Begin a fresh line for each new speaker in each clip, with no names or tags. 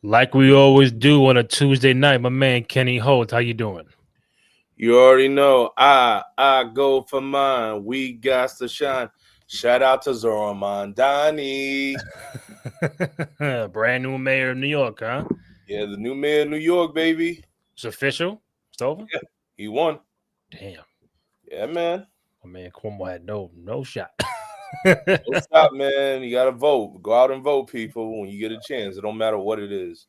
Like we always do on a Tuesday night, my man Kenny Holt. How you doing?
You already know. I go for mine. We got to shine. Shout out to Zora Mondani.
Brand new mayor of New York, huh?
Yeah, the new mayor of New York, baby.
It's official. It's over.
Yeah, he won.
Damn,
Yeah, man.
my man Cuomo had no shot.
Don't stop, man. You gotta vote. Go out and vote, people, when you get a chance. It don't matter what it is.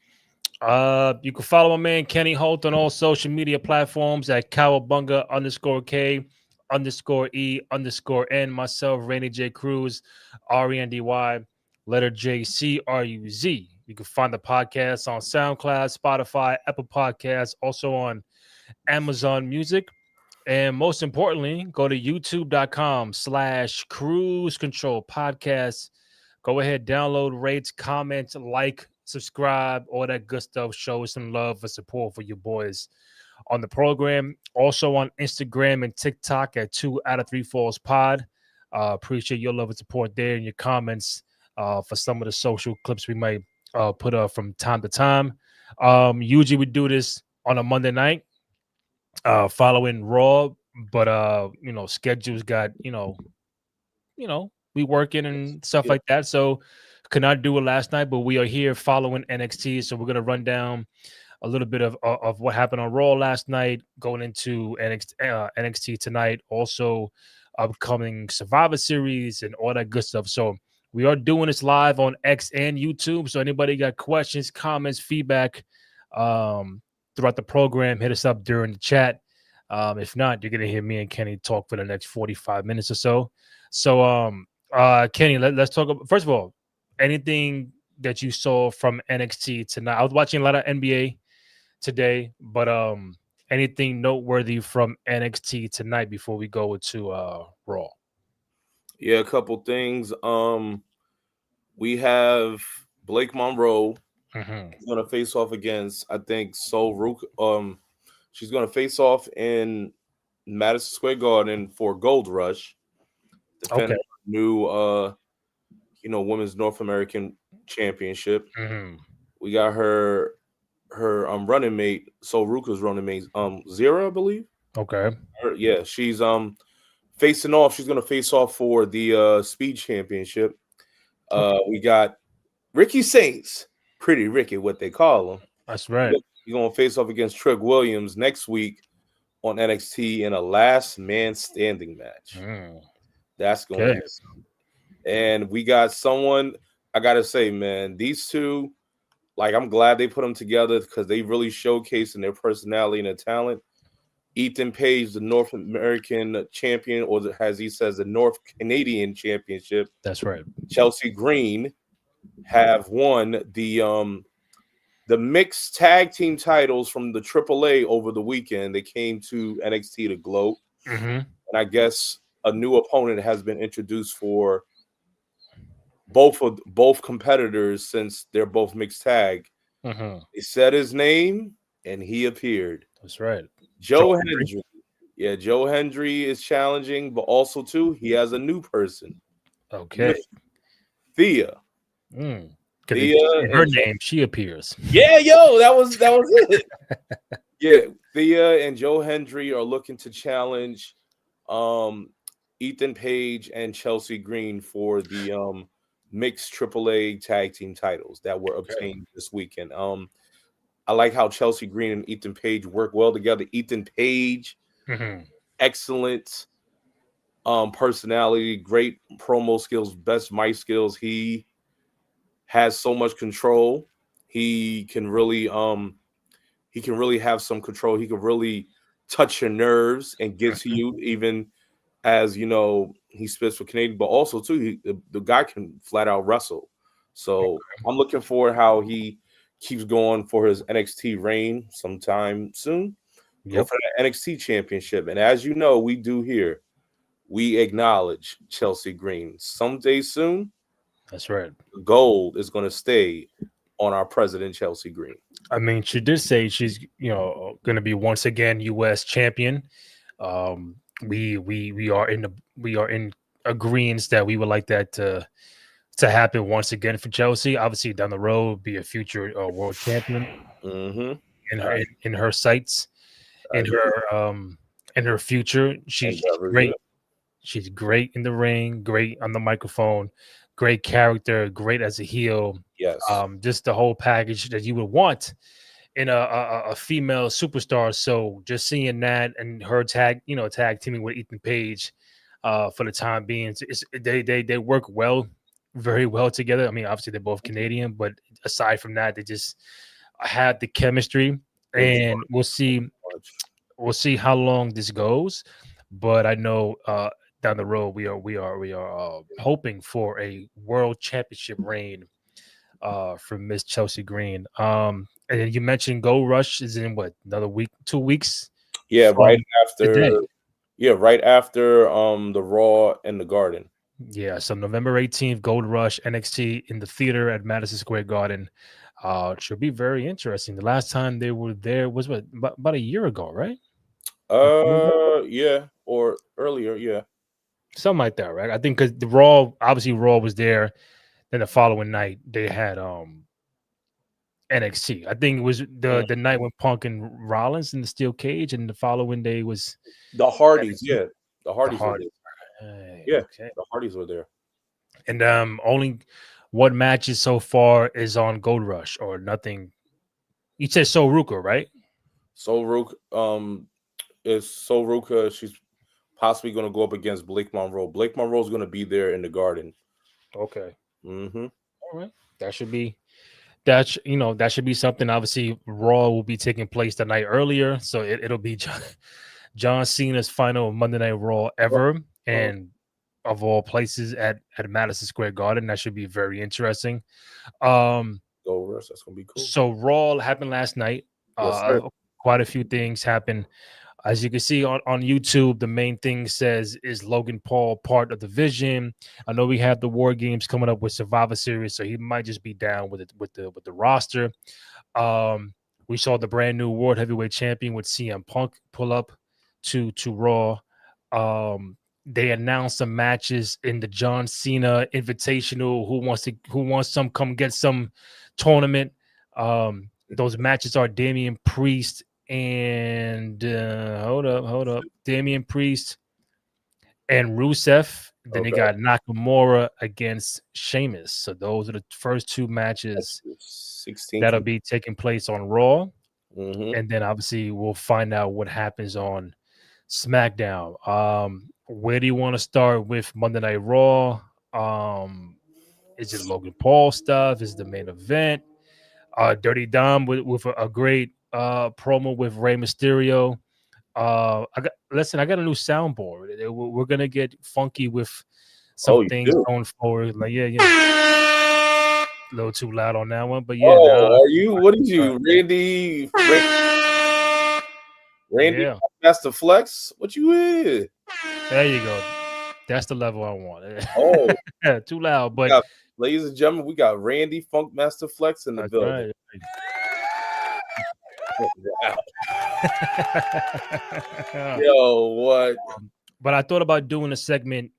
You can follow my man Kenny Holt on all social media platforms at Cowabunga_K_E_N. Myself, Rainy J Cruz, RENDY, letter JCRUZ. You can find the podcast on SoundCloud, Spotify, Apple Podcasts, also on Amazon Music. And most importantly, go to youtube.com/cruise control podcast. Go ahead, download, rate, comment, like, subscribe, all that good stuff. Show some love and support for your boys on the program. Also on Instagram and TikTok at 2 out of 3 Falls Pod. Appreciate your love and support there and your comments for some of the social clips we might put up from time to time. Usually we do this on a Monday night following Raw, but schedules got we working and stuff like that, so could not do it last night, but we are here following NXT, so we're going to run down a little bit of what happened on Raw last night, going into NXT tonight, also upcoming Survivor Series and all that good stuff. So we are doing this live on X and YouTube, so anybody got questions, comments, feedback throughout the program, hit us up during the chat. If not, you're going to hear me and Kenny talk for the next 45 minutes or so. So Kenny, let's talk about, first of all, anything that you saw from NXT tonight. I was watching a lot of NBA today, but anything noteworthy from NXT tonight before we go into Raw?
Yeah, a couple things. We have Blake Monroe. He's gonna face off against, I think, Sol Rook. She's gonna face off in Madison Square Garden for Gold Rush, defending new Women's North American Championship. We got her running mate, Sol Ruka's running mate, Zera, I believe.
Okay.
She's facing off. She's gonna face off for the Speed Championship. We got Ricky Saints, Pretty Ricky, what they call him.
That's right.
He's gonna face off against Trick Williams next week on NXT in a last man standing match. That's gonna be something. And we got someone, I gotta say, man, these two, like, I'm glad they put them together because they really showcasing their personality and their talent. Ethan Page, the North American champion, or as he says, the North Canadian Championship.
That's right.
Chelsea Green have won the mixed tag team titles from the AAA over the weekend. They came to NXT to gloat. And I guess a new opponent has been introduced for both competitors since they're both mixed tag. They said his name and he appeared.
That's right.
Joe Hendry. Yeah, Joe Hendry is challenging, but also too, he has a new person.
Okay.
Thea.
Her name, she appears.
Yeah, yo, that was it. Yeah, Thea and Joe Hendry are looking to challenge Ethan Page and Chelsea Green for the mixed AAA tag team titles that were obtained this weekend. I like how Chelsea Green and Ethan Page work well together. Ethan Page, excellent personality, great promo skills, best mic skills. He has so much control. He can really have some control. He can really touch your nerves and get to you, even as he spits for Canadian, but also too, the guy can flat out wrestle. So I'm looking forward how he keeps going for his NXT reign sometime soon. Go for the NXT championship. And as you know, we do here, we acknowledge Chelsea Green. Someday soon,
that's right,
gold is going to stay on our president, Chelsea Green.
I mean, she did say she's going to be once again U.S. champion. We are in agreement that we would like that to to happen once again for Chelsea. Obviously, down the road, be a future world champion
Mm-hmm.
in her sights,
I agree.
in her future. She's
Endeavors, yeah.
great. She's great in the ring, great on the microphone, great character, great as a heel.
Yes.
Just the whole package that you would want in a female superstar. So just seeing that and her tag teaming with Ethan Page for the time being, they work well, very well together. I mean, obviously they're both Canadian, but aside from that, they just had the chemistry,
They
and
much.
we'll see how long this goes. But I know down the road we are hoping for a world championship reign from Miss Chelsea Green. And then you mentioned Gold Rush is in what, another week, 2 weeks
Yeah, right
from
after.
today.
Yeah, right after the Raw and the Garden.
Yeah, so November 18th, Gold Rush NXT in the theater at Madison Square Garden. Should be very interesting. The last time they were there was what, about a year ago, right? Or 2 years ago?
Yeah, or earlier, yeah.
Something like that, right? I think because the Raw, obviously Raw was there. Then the following night they had NXT. I think it was
Mm.
the night when Punk and Rollins in the steel cage, and the following day was
The Hardys,
NXT.
yeah. The
The
Hardys were
Hard.
there.
Right,
Yeah,
okay.
the Hardys were there.
And only what matches so far is on Gold Rush or nothing. You said So Ruka, right?
So Rook is So Ruka. She's possibly going to go up against Blake Monroe. Blake Monroe is going to be there in the Garden.
Okay.
Mm-hmm.
All right. That should be that should be something. Obviously, Raw will be taking place the night earlier, so it'll be John Cena's final Monday Night Raw ever, and of all places at Madison Square Garden. That should be very interesting. Um,
Go Rush. That's going to be cool.
so Raw happened last night.
Yes, sir.
Quite a few things happened. As you can see on YouTube, the main thing says, is Logan Paul part of the vision? I know we have the War Games coming up with Survivor Series, so he might just be down with it with the roster. We saw the brand new World Heavyweight Champion with CM Punk pull up to Raw. They announced some matches in the John Cena Invitational. Who wants some? Come get some tournament. Those matches are Damian Priest and hold up, Damian Priest and Rusev. Then they
Okay.
got Nakamura against Sheamus. So those are the first two matches
16th.
that'll be taking place on Raw.
Mm-hmm.
And then obviously we'll find out what happens on SmackDown. Where do you want to start with Monday Night Raw? Is it Logan Paul stuff? Is it the main event? Dirty Dom with a great promo with Rey Mysterio. I got a new soundboard. We're gonna get funky with some
Oh, you
things
do?
going forward. Like, a little too loud on that one, but yeah, now
Oh, are you? What did you, Randy
yeah,
Master Flex? What you is?
there you go. That's the level I want.
Oh,
Too loud,
we
but
got, ladies and gentlemen, we got Randy Funk Master Flex in the
that's
building.
right.
Wow. Yo, what?
But I thought about doing a segment.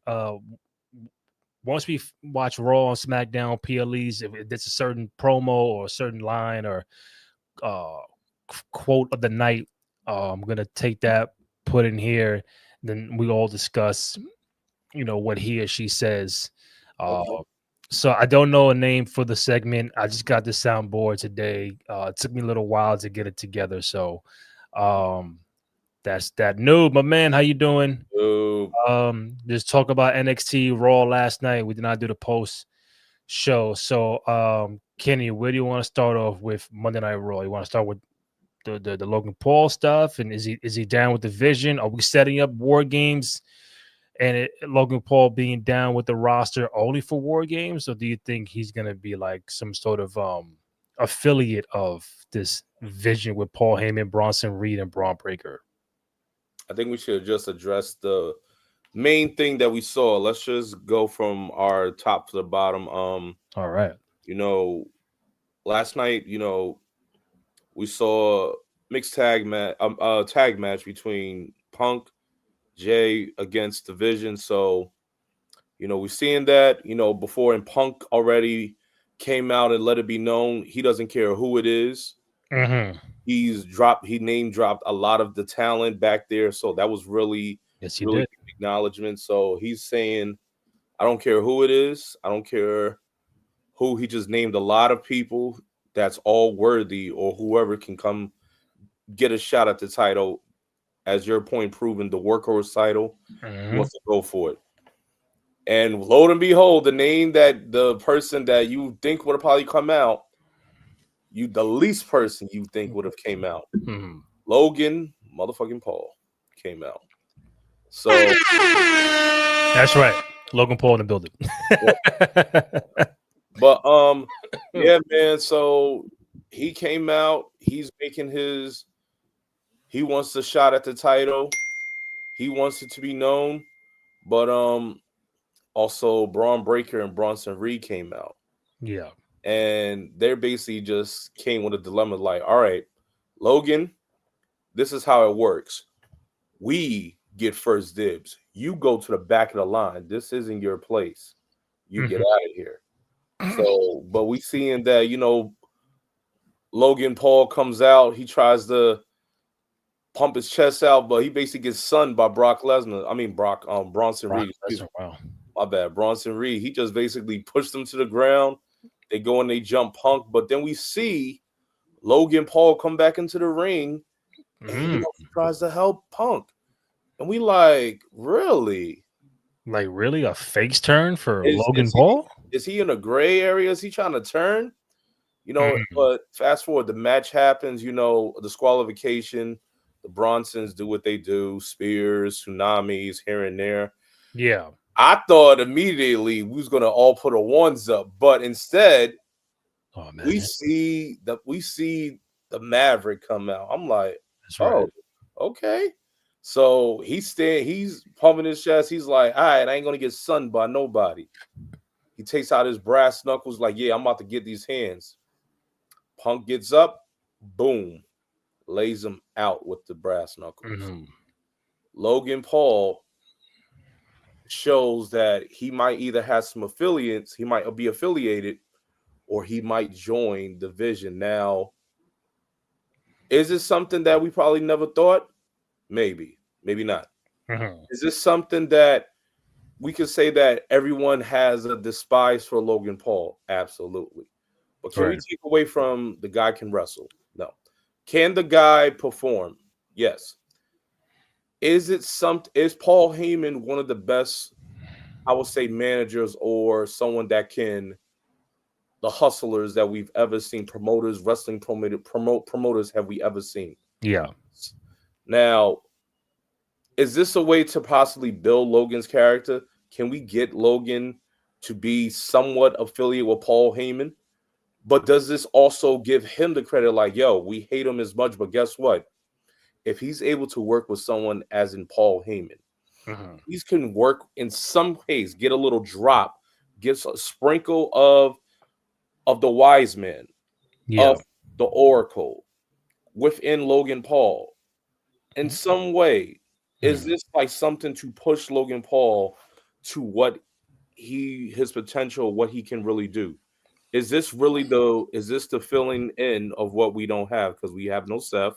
Once we watch Raw and SmackDown PLEs, if there's a certain promo or a certain line or uh, quote of the night, I'm gonna take that, put in here, then we all discuss, what he or she says.
Okay.
So I don't know a name for the segment. I just got the soundboard today. It took me a little while to get it together. So that's that. Noob, my man, how you doing?
Ooh,
Just talk about NXT Raw last night. We did not do the post show. So Kenny, where do you want to start off with Monday Night Raw? You want to start with the Logan Paul stuff, and is he down with the vision? Are we setting up War Games and Logan Paul being down with the roster only for War Games, or do you think he's gonna be like some sort of affiliate of this vision with Paul Heyman, Bronson Reed, and Braun Breaker?
I think we should just address the main thing that we saw. Let's just go from our top to the bottom.
All right.
Last night, we saw mixed tag match between Punk, Jay against Division. So, We're seeing that, before, and Punk already came out and let it be known he doesn't care who it is.
Mm-hmm.
He name dropped a lot of the talent back there. So that was really,
Yes, he
really
did.
big acknowledgement. So he's saying, I don't care who it is. I don't care who. He just named a lot of people that's all worthy, or whoever can come get a shot at the title. As your point proven, the workhorse title, he
Mm-hmm.
wants to go for it. And lo and behold, the name that the person that you think would have probably come out, the least person you think would have came out,
Mm-hmm.
Logan motherfucking Paul came out. So
That's right. Logan Paul in the building.
but yeah, man. So he came out. He's making his. He wants the shot at the title. He wants it to be known. But also Braun Breaker and Bronson Reed came out.
Yeah.
And they're basically just came with a dilemma like, all right, Logan, this is how it works. We get first dibs. You go to the back of the line. This isn't your place. You get out of here. So, but we seeing that, Logan Paul comes out. He tries to pump his chest out, but he basically gets sunned by Brock Lesnar. I mean, Bronson
Brock
Reed. Excuse me.
Lesnar, wow.
My bad. Bronson Reed. He just basically pushed him to the ground. They go and they jump Punk, but then we see Logan Paul come back into the ring, and he tries to help Punk. And we like, really?
Like, really? A face turn for
Is
Logan
he
Paul?
is he in a gray area? Is he trying to turn? But fast forward, the match happens, the disqualification, the Bronsons do what they do, spears, tsunamis here and there.
Yeah.
I thought immediately we was gonna all put a ones up, but instead we see the Maverick come out. I'm like,
That's right.
oh, okay. So he's pumping his chest. He's like, all right, I ain't gonna get sunned by nobody. He takes out his brass knuckles, like, yeah, I'm about to get these hands. Punk gets up, boom, lays him out with the brass knuckles. Logan Paul shows that he might either have some affiliates, he might be affiliated, or he might join the Vision. Now, is this something that we probably never thought? Maybe, maybe not. Is this something that we could say that everyone has a despise for Logan Paul? Absolutely. But can we take away from the guy can wrestle? No. Can the guy perform? Yes. Is Paul Heyman one of the best, I would say, managers, or someone that can, the hustlers that we've ever seen, promoters, wrestling promoters have we ever seen?
Yeah.
Now, is this a way to possibly build Logan's character? Can we get Logan to be somewhat affiliated with Paul Heyman? But does this also give him the credit, like, yo, we hate him as much, but guess what? If he's able to work with someone as in Paul Heyman, he can work in some case, get a little drop, gives a sprinkle of the wise man, of the Oracle within Logan Paul. In some way, is this like something to push Logan Paul to what his potential, what he can really do? Is this the filling in of what we don't have? Because we have no Seth.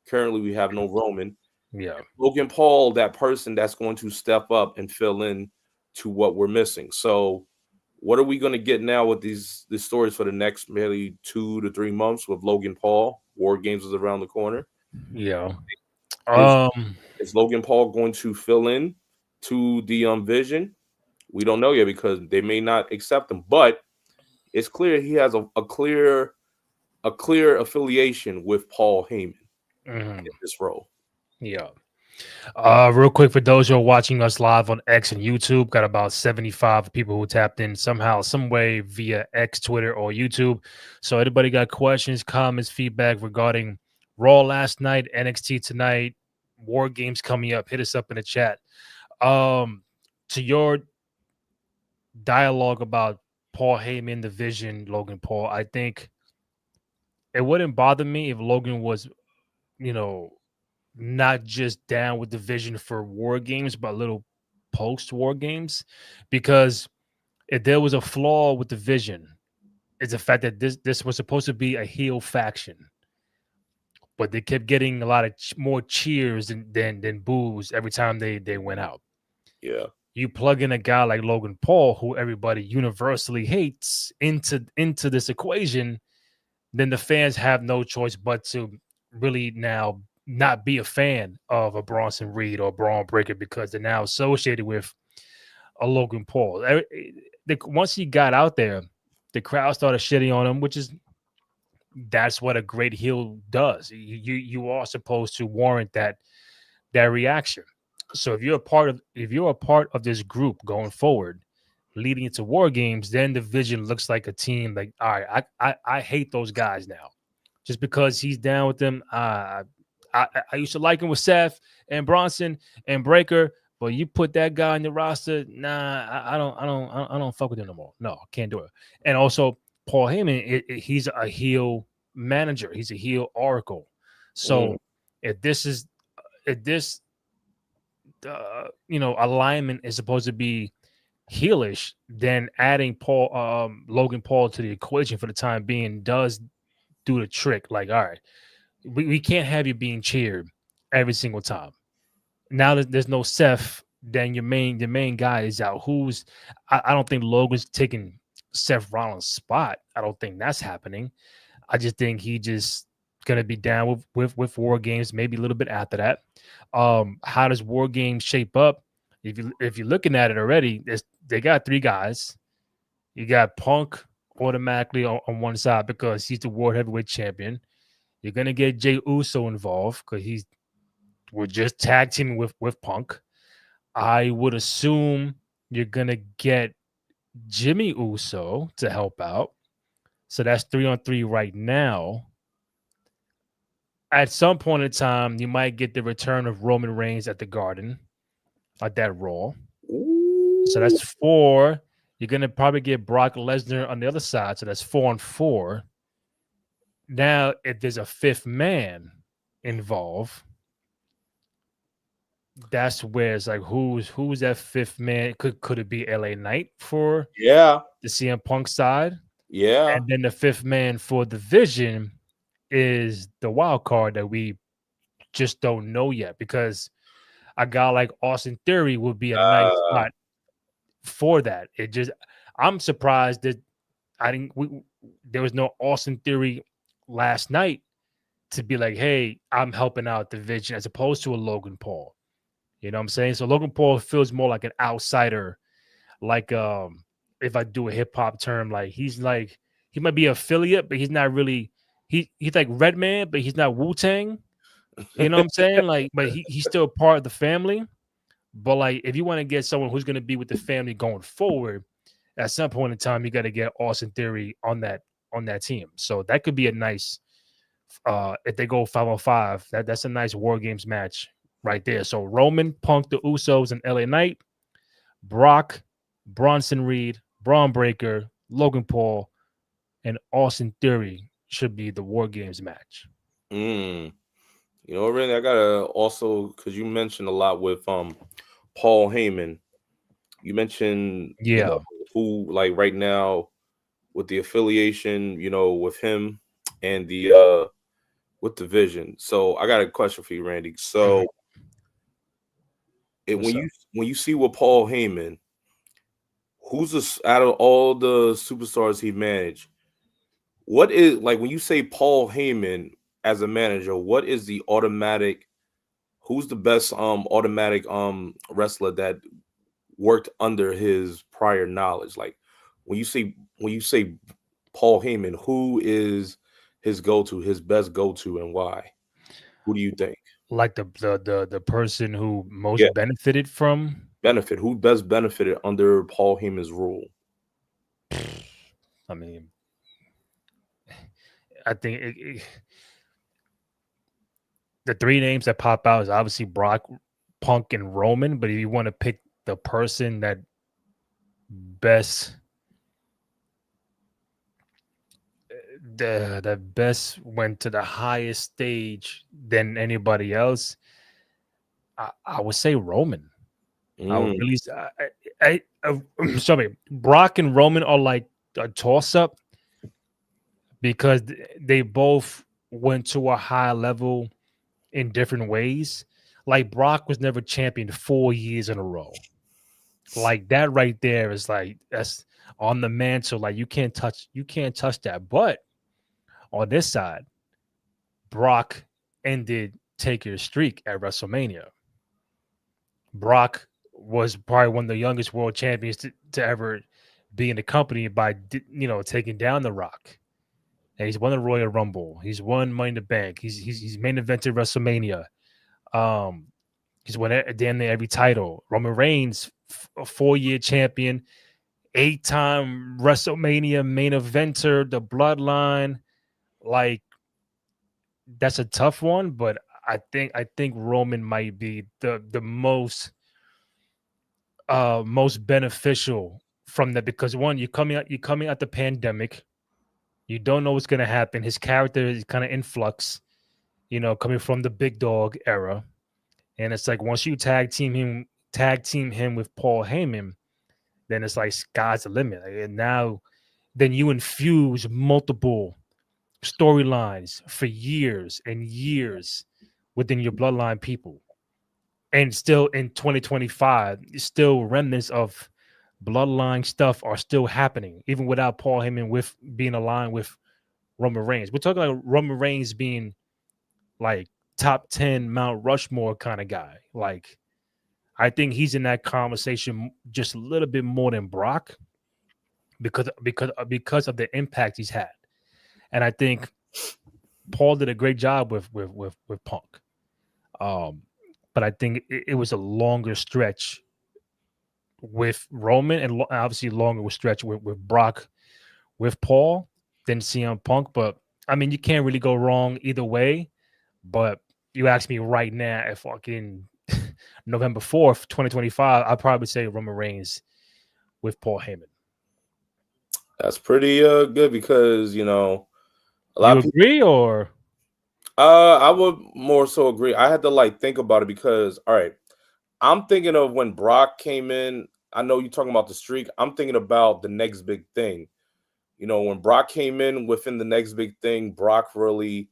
Currently, we have no Roman.
Yeah.
Logan Paul, that person that's going to step up and fill in to what we're missing. So, what are we going to get now with these stories for the next maybe 2 to 3 months with Logan Paul? War Games is around the corner.
Yeah.
Is Logan Paul going to fill in to the Vision? We don't know yet because they may not accept him, but it's clear he has a clear affiliation with Paul Heyman in this role.
Yeah. Real quick, for those who are watching us live on X and YouTube, got about 75 people who tapped in somehow, some way via X, Twitter, or YouTube. So anybody got questions, comments, feedback regarding Raw last night, NXT tonight, War Games coming up, hit us up in the chat. To your dialogue about Paul Heyman, the Vision, Logan Paul, I think it wouldn't bother me if Logan was, not just down with the Vision for War Games, but a little post War Games, because if there was a flaw with the vision, it's the fact that this was supposed to be a heel faction, but they kept getting a lot of more cheers than boos every time they went out.
Yeah.
You plug in a guy like Logan Paul, who everybody universally hates, into this equation, then the fans have no choice but to really now not be a fan of a Bronson Reed or Braun Breaker, because they're now associated with a Logan Paul. Once he got out there, the crowd started shitting on him, which is that's what a great heel does. You are supposed to warrant that reaction. So if you're a part of this group going forward, leading into War Games, then the vision looks like a team. Like, all right, I hate those guys now, just because he's down with them. I used to like him with Seth and Bronson and Breaker, but you put that guy in the roster, nah, I don't fuck with him no more. No, can't do it. And also Paul Heyman, he's a heel manager. He's a heel oracle. So if this alignment is supposed to be heelish, then adding Logan Paul to the equation for the time being does do the trick. Like, all right, we can't have you being cheered every single time. Now that there's no Seth, then the main guy is out. I don't think Logan's taking Seth Rollins' spot. I don't think that's happening. I just think he just gonna be down with War Games, maybe a little bit after that. How does War Games shape up? If you're looking at it already, they got three guys. You got Punk automatically on one side because he's the World Heavyweight Champion. You're gonna get Jey Uso involved because we're just tag teaming with Punk. I would assume you're gonna get Jimmy Uso to help out. So that's 3-on-3 right now. At some point in time, you might get the return of Roman Reigns at the Garden, at that Raw. So that's 4. You're gonna probably get Brock Lesnar on the other side. So that's 4-on-4. Now, if there's a 5th man involved, that's where it's like, who's that 5th man? Could it be LA Knight for the CM Punk side?
Yeah.
And then the 5th man for the Vision is the wild card that we just don't know yet, because a guy like Austin Theory would be a nice spot for that. I'm surprised that there was no Austin Theory last night to be like, hey, I'm helping out the Vision, as opposed to a Logan Paul. You know what I'm saying? So Logan Paul feels more like an outsider, like if I do a hip hop term, like he might be affiliate, but he's not really. He's like Redman, but he's not Wu-Tang. You know what I'm saying? Like, but he's still part of the family. But like, if you want to get someone who's going to be with the family going forward, at some point in time, you got to get Austin Theory on that team. So that could be a nice. If they go 5-on-5, that's a nice War Games match right there. So Roman, Punk, the Usos, and LA Knight, Brock, Bronson Reed, Braun Breaker, Logan Paul, and Austin Theory should be the War Games match.
You know, Randy, I gotta also, because you mentioned a lot with Paul Heyman. You mentioned who, like, right now with the affiliation, you know, with him and the with the Vision. So I got a question for you, Randy. So when you see with Paul Heyman, who's out of all the superstars he managed, what is, like, when you say Paul Heyman as a manager, what is the automatic? Who's the best automatic wrestler that worked under his prior knowledge? Like, when you say Paul Heyman, who is his go-to, his best go-to, and why? Who do you think?
Like the person who most benefited from
who best benefited under Paul Heyman's rule?
I mean, I think the 3 names that pop out is obviously Brock, Punk, and Roman. But if you want to pick the person that best went to the highest stage than anybody else, I would say Roman. I would really, sorry, Brock and Roman are like a toss up because they both went to a high level in different ways. Like Brock was never champion 4 years in a row. Like that right there is like that's on the mantle. Like you can't touch that. But on this side, Brock ended Taker's streak at WrestleMania. Brock was probably one of the youngest world champions to ever be in the company by taking down The Rock. And he's won the Royal Rumble. He's won Money in the Bank. He's main evented WrestleMania. Um, he's won damn near every title. Roman Reigns, a 4-year champion, 8-time WrestleMania main eventer, the Bloodline. Like that's a tough one, but I think Roman might be the most beneficial from that because one, you're coming out the pandemic. You don't know what's gonna happen. His character is kind of in flux, coming from the big dog era. And it's like once you tag team him with Paul Heyman, then it's like sky's the limit. And now then you infuse multiple storylines for years and years within your bloodline people. And still in 2025, still remnants of bloodline stuff are still happening, even without Paul Heyman with being aligned with Roman Reigns. We're talking about Roman Reigns being like top 10 Mount Rushmore kind of guy. Like, I think he's in that conversation just a little bit more than Brock because of the impact he's had. And I think Paul did a great job with Punk. Um, but I think it was a longer stretch with Roman and obviously longer with stretch with Brock with Paul than CM Punk. But I mean, you can't really go wrong either way. But you ask me right now, if fucking November 4th, 2025, I'd probably say Roman Reigns with Paul Heyman.
That's pretty good because a lot
You
of people.
agree or?
I would more so agree. I had to think about it because all right, I'm thinking of when Brock came in. I know you're talking about the streak. I'm thinking about the next big thing. When Brock came in within the next big thing, Brock really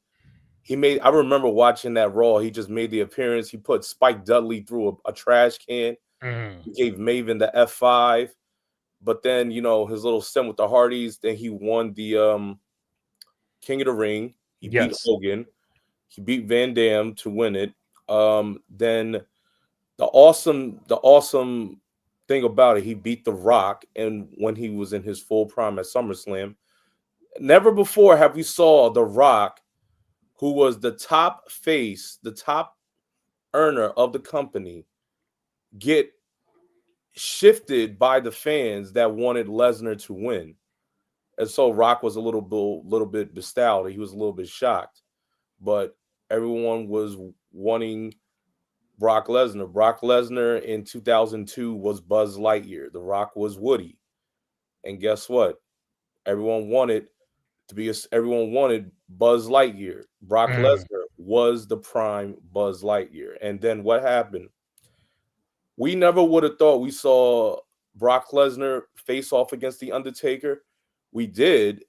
he made. I remember watching that Raw. He just made the appearance. He put Spike Dudley through a trash can.
Mhm.
He gave Maven the F5. But then his little stint with the Hardys. Then he won the King of the Ring. He beat
Yes.
Hogan. He beat Van Dam to win it. Then the awesome thing about it, he beat The Rock, and when he was in his full prime at SummerSlam. Never before have we saw The Rock, who was the top face, the top earner of the company, get shifted by the fans that wanted Lesnar to win. And so Rock was a little bit bestowed. He was a little bit shocked. But everyone was wanting Brock Lesnar. Brock Lesnar in 2002 was Buzz Lightyear. The Rock was Woody. And guess what? Everyone wanted everyone wanted Buzz Lightyear. Brock
Mhm.
Lesnar was the prime Buzz Lightyear. And then what happened? We never would have thought we saw Brock Lesnar face off against the Undertaker. We did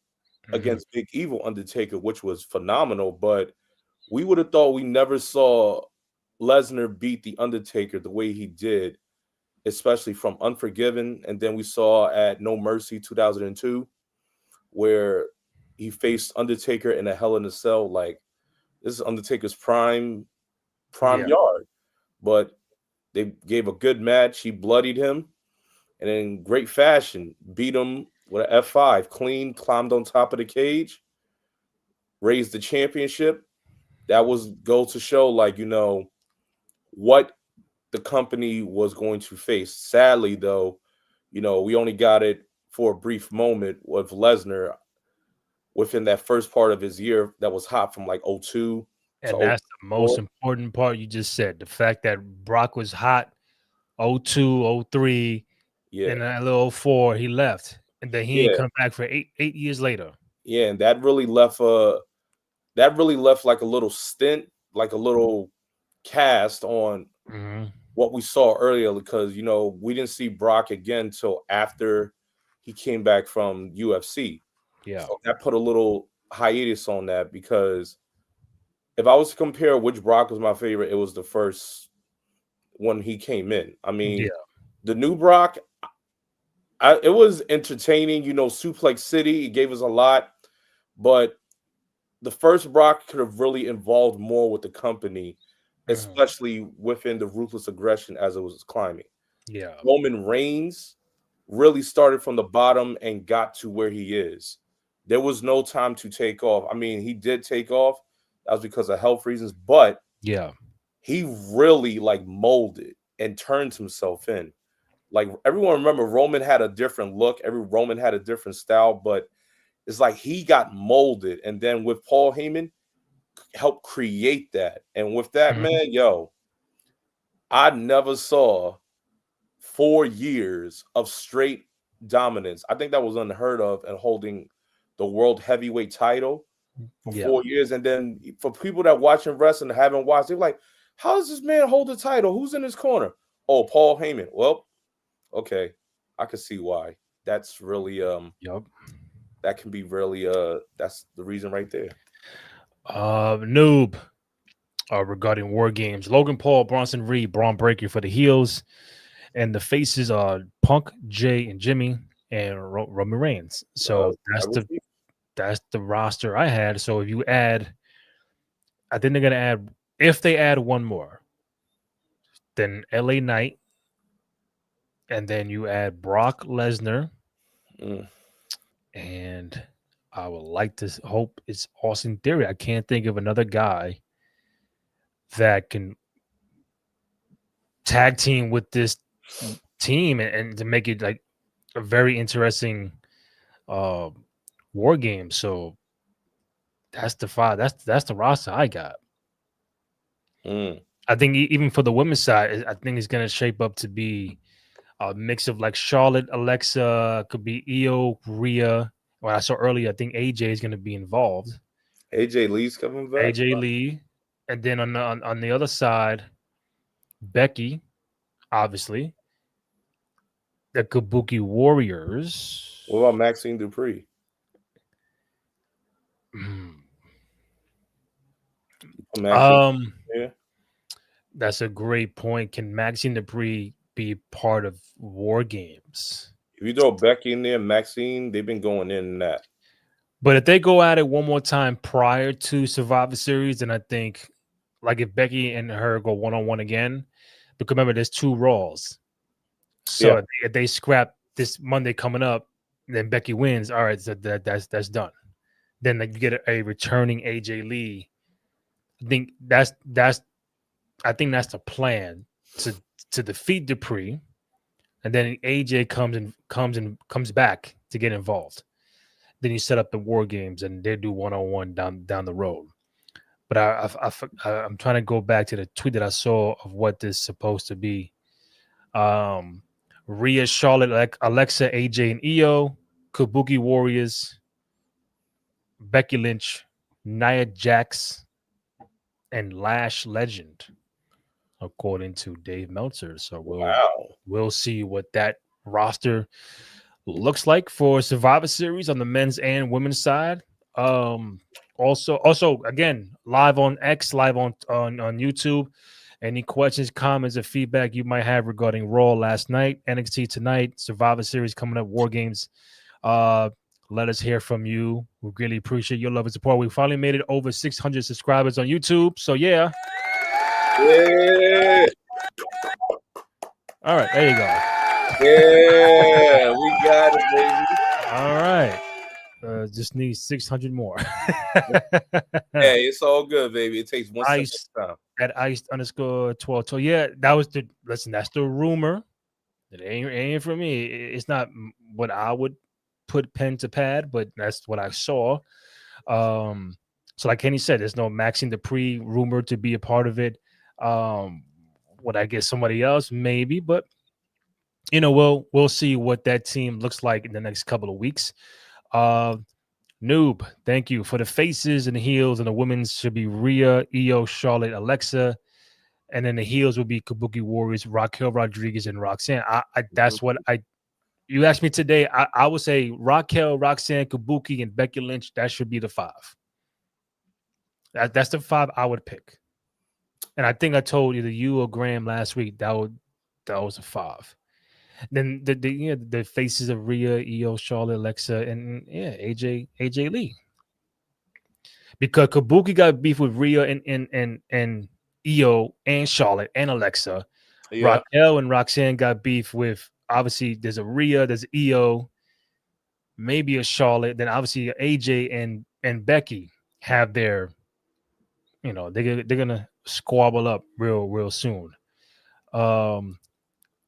Mhm.
against Big Evil Undertaker, which was phenomenal, but we would have thought we never saw Lesnar beat the Undertaker the way he did, especially from Unforgiven. And then we saw at No Mercy 2002, where he faced Undertaker in a Hell in a Cell. Like, this is Undertaker's prime
Yeah.
yard. But they gave a good match. He bloodied him, and in great fashion, beat him with an F5, clean, climbed on top of the cage, raised the championship. That was go to show, what the company was going to face. Sadly, though, we only got it for a brief moment with Lesnar within that first part of his year that was hot from like '02 to
And that's the most
'04.
important part you just said. The fact that Brock was hot 02, 03,
Yeah,
and then a little '04, he left. And then he ain't
yeah,
come back for eight years later.
yeah, and that really left like a little stint, like a little cast on
Mhm.
what we saw earlier, because we didn't see Brock again till after he came back from UFC.
Yeah.
So that put a little hiatus on that, because if I was to compare which Brock was my favorite, it was the first when he came in. I mean,
Yeah.
the new Brock, it was entertaining. Suplex City, it gave us a lot, but the first Brock could have really involved more with the company, especially within the ruthless aggression as it was climbing.
Yeah.
Roman Reigns really started from the bottom and got to where he is. There was no time to take off. I mean, he did take off. That was because of health reasons, but
Yeah.
he really molded and turned himself in. Like, everyone remember, Roman had a different look. Roman had a different style, but it's like he got molded. And then with Paul Heyman, helped create that. And with that, man, I never saw 4 years of straight dominance. I think that was unheard of, and holding the world heavyweight title for
Yeah.
4 years. And then for people that watching wrestling and haven't watched, they're like, how does this man hold the title? Who's in his corner? Oh, Paul Heyman. Well, okay. I can see why. That's really
Yep.
that can be really that's the reason right there.
Noob. Regarding War Games, Logan Paul, Bronson Reed, Braun Breaker for the heels, and the faces are Punk, Jay, and Jimmy, and Roman Reigns. So that's the roster I had. So if you add, I think they're gonna add, if they add one more, then LA Knight, and then you add Brock Lesnar, and I would like to hope it's Austin Theory. I can't think of another guy that can tag team with this team and to make it like a very interesting war game. So that's the five. That's the roster I got. I think even for the women's side, I think it's gonna shape up to be a mix of like Charlotte, Alexa, could be Io, Rhea. Well, I saw earlier, I think AJ is gonna be involved.
AJ Lee's coming back.
AJ Lee, and then on the other side, Becky, obviously. The Kabuki Warriors.
What about Maxine Dupree?
Yeah. That's a great point. Can Maxine Dupree be part of War Games?
If you throw Becky in there, Maxine, they've been going in that.
But if they go at it one more time prior to Survivor Series, then I think, like, if Becky and her go one-on-one again, because remember, there's 2 Raws. So if they scrap this Monday coming up, then Becky wins. All right, so that's done. Then you get a returning AJ Lee. I think that's the plan to defeat Dupree, and then AJ comes back to get involved. Then you set up the War Games, and they do one-on-one down the road. But I'm trying to go back to the tweet that I saw of what this is supposed to be. Rhea, Charlotte, Alexa, AJ, and Io, Kabuki Warriors, Becky Lynch, Nia Jax, and Lash Legend, according to Dave Meltzer. So we'll see what that roster looks like for Survivor Series on the men's and women's side. Also, again, live on X, live on YouTube. Any questions, comments, or feedback you might have regarding Raw last night, NXT tonight, Survivor Series coming up, War Games, let us hear from you. We really appreciate your love and support. We finally made it over 600 subscribers on YouTube. So, yeah. All right, there you go.
Yeah, we got it, baby.
All right. Just need 600 more.
Hey, it's all good, baby. It takes one
Ice
time.
At Ice_12. So yeah, that was that's the rumor. It ain't for me. It's not what I would put pen to pad, but that's what I saw. So like Kenny said, there's no Maxine Dupree rumor to be a part of it. Would I get somebody else? Maybe, but we'll see what that team looks like in the next couple of weeks. Noob, thank you. For the faces and the heels, and the women's should be Rhea, Io, Charlotte, Alexa, and then the heels will be Kabuki Warriors, Raquel Rodriguez, and Roxanne. That's what I. You asked me today. I would say Raquel, Roxanne, Kabuki, and Becky Lynch. That should be the 5. That's the 5 I would pick. And I think I told either you or Graham last week that was a 5. Then the faces of Rhea, Io, Charlotte, Alexa, and AJ Lee. Because Kabuki got beef with Rhea and Io and Charlotte and Alexa.
Yeah.
Raquel and Roxanne got beef with, obviously there's a Rhea, there's Io, maybe a Charlotte. Then obviously AJ and Becky have their, they're gonna squabble up real soon.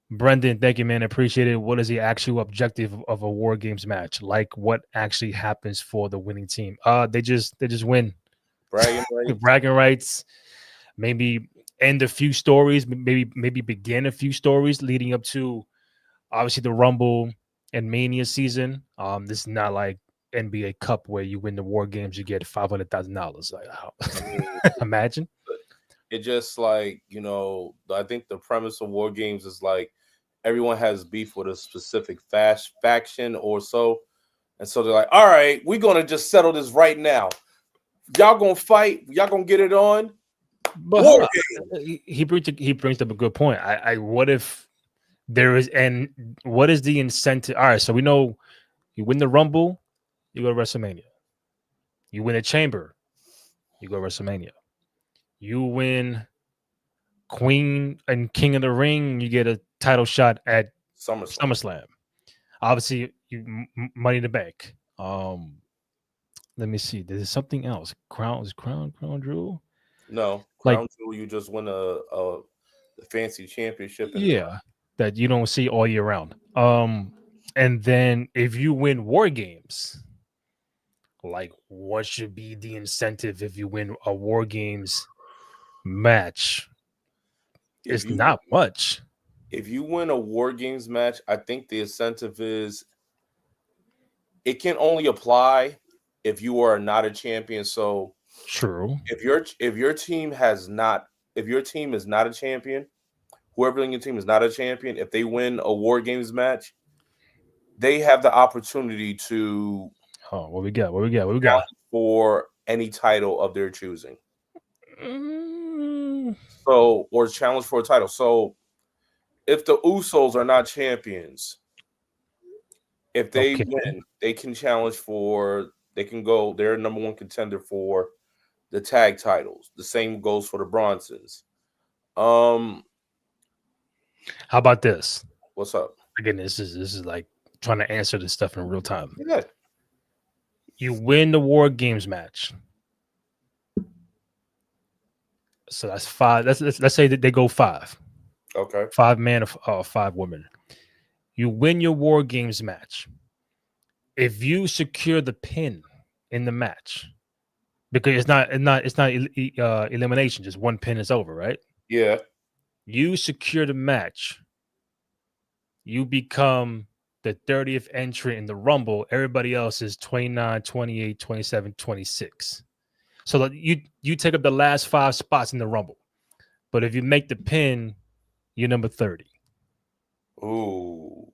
Brendan, thank you, man. Appreciate it. What is the actual objective of a War Games match? Like, what actually happens for the winning team? They just win.
Bragging rights.
Bragging rights. Maybe end a few stories. Maybe begin a few stories leading up to, obviously, the Rumble and Mania season. This is not like NBA Cup where you win the War Games, you get $500,000. Like, imagine.
It just like, I think the premise of War Games is like everyone has beef with a specific faction or so. And so they're like, all right, we're going to just settle this right now. Y'all going to fight. Y'all going to get it on.
But he brings up a good point. What if there is, and what is the incentive? All right, so we know you win the Rumble, you go to WrestleMania. You win a Chamber, you go to WrestleMania. You win Queen and King of the Ring, you get a title shot at SummerSlam. Obviously, you Money in the Bank. Let me see. There's something else. Crown Jewel?
No, Crown Jewel. You just win a fancy championship.
That you don't see all year round. And then if you win War Games, like what should be the incentive if you win a War Games match? It's not much.
If you win a War Games match, I think the incentive is it can only apply if you are not a champion. So
true.
If your team is not a champion, whoever in your team is not a champion, if they win a War Games match, they have the opportunity to
what we got
for any title of their choosing. So, or challenge for a title. So, if the Usos are not champions, if they win, they can challenge for. They can go. They're number 1 contender for the tag titles. The same goes for the Bronsons.
How about this?
What's up?
Again, this is like trying to answer this stuff in real time.
Yeah.
You win the War Games match. So that's 5. Let's say that they go 5.
Okay.
5 men or 5 women. You win your War Games match. If you secure the pin in the match, because it's not elimination, just one pin is over, right?
Yeah.
You secure the match. You become the 30th entrant in the Rumble. Everybody else is 29, 28, 27, 26. So that you take up the last 5 spots in the Rumble. But if you make the pin, you're number 30.
Ooh.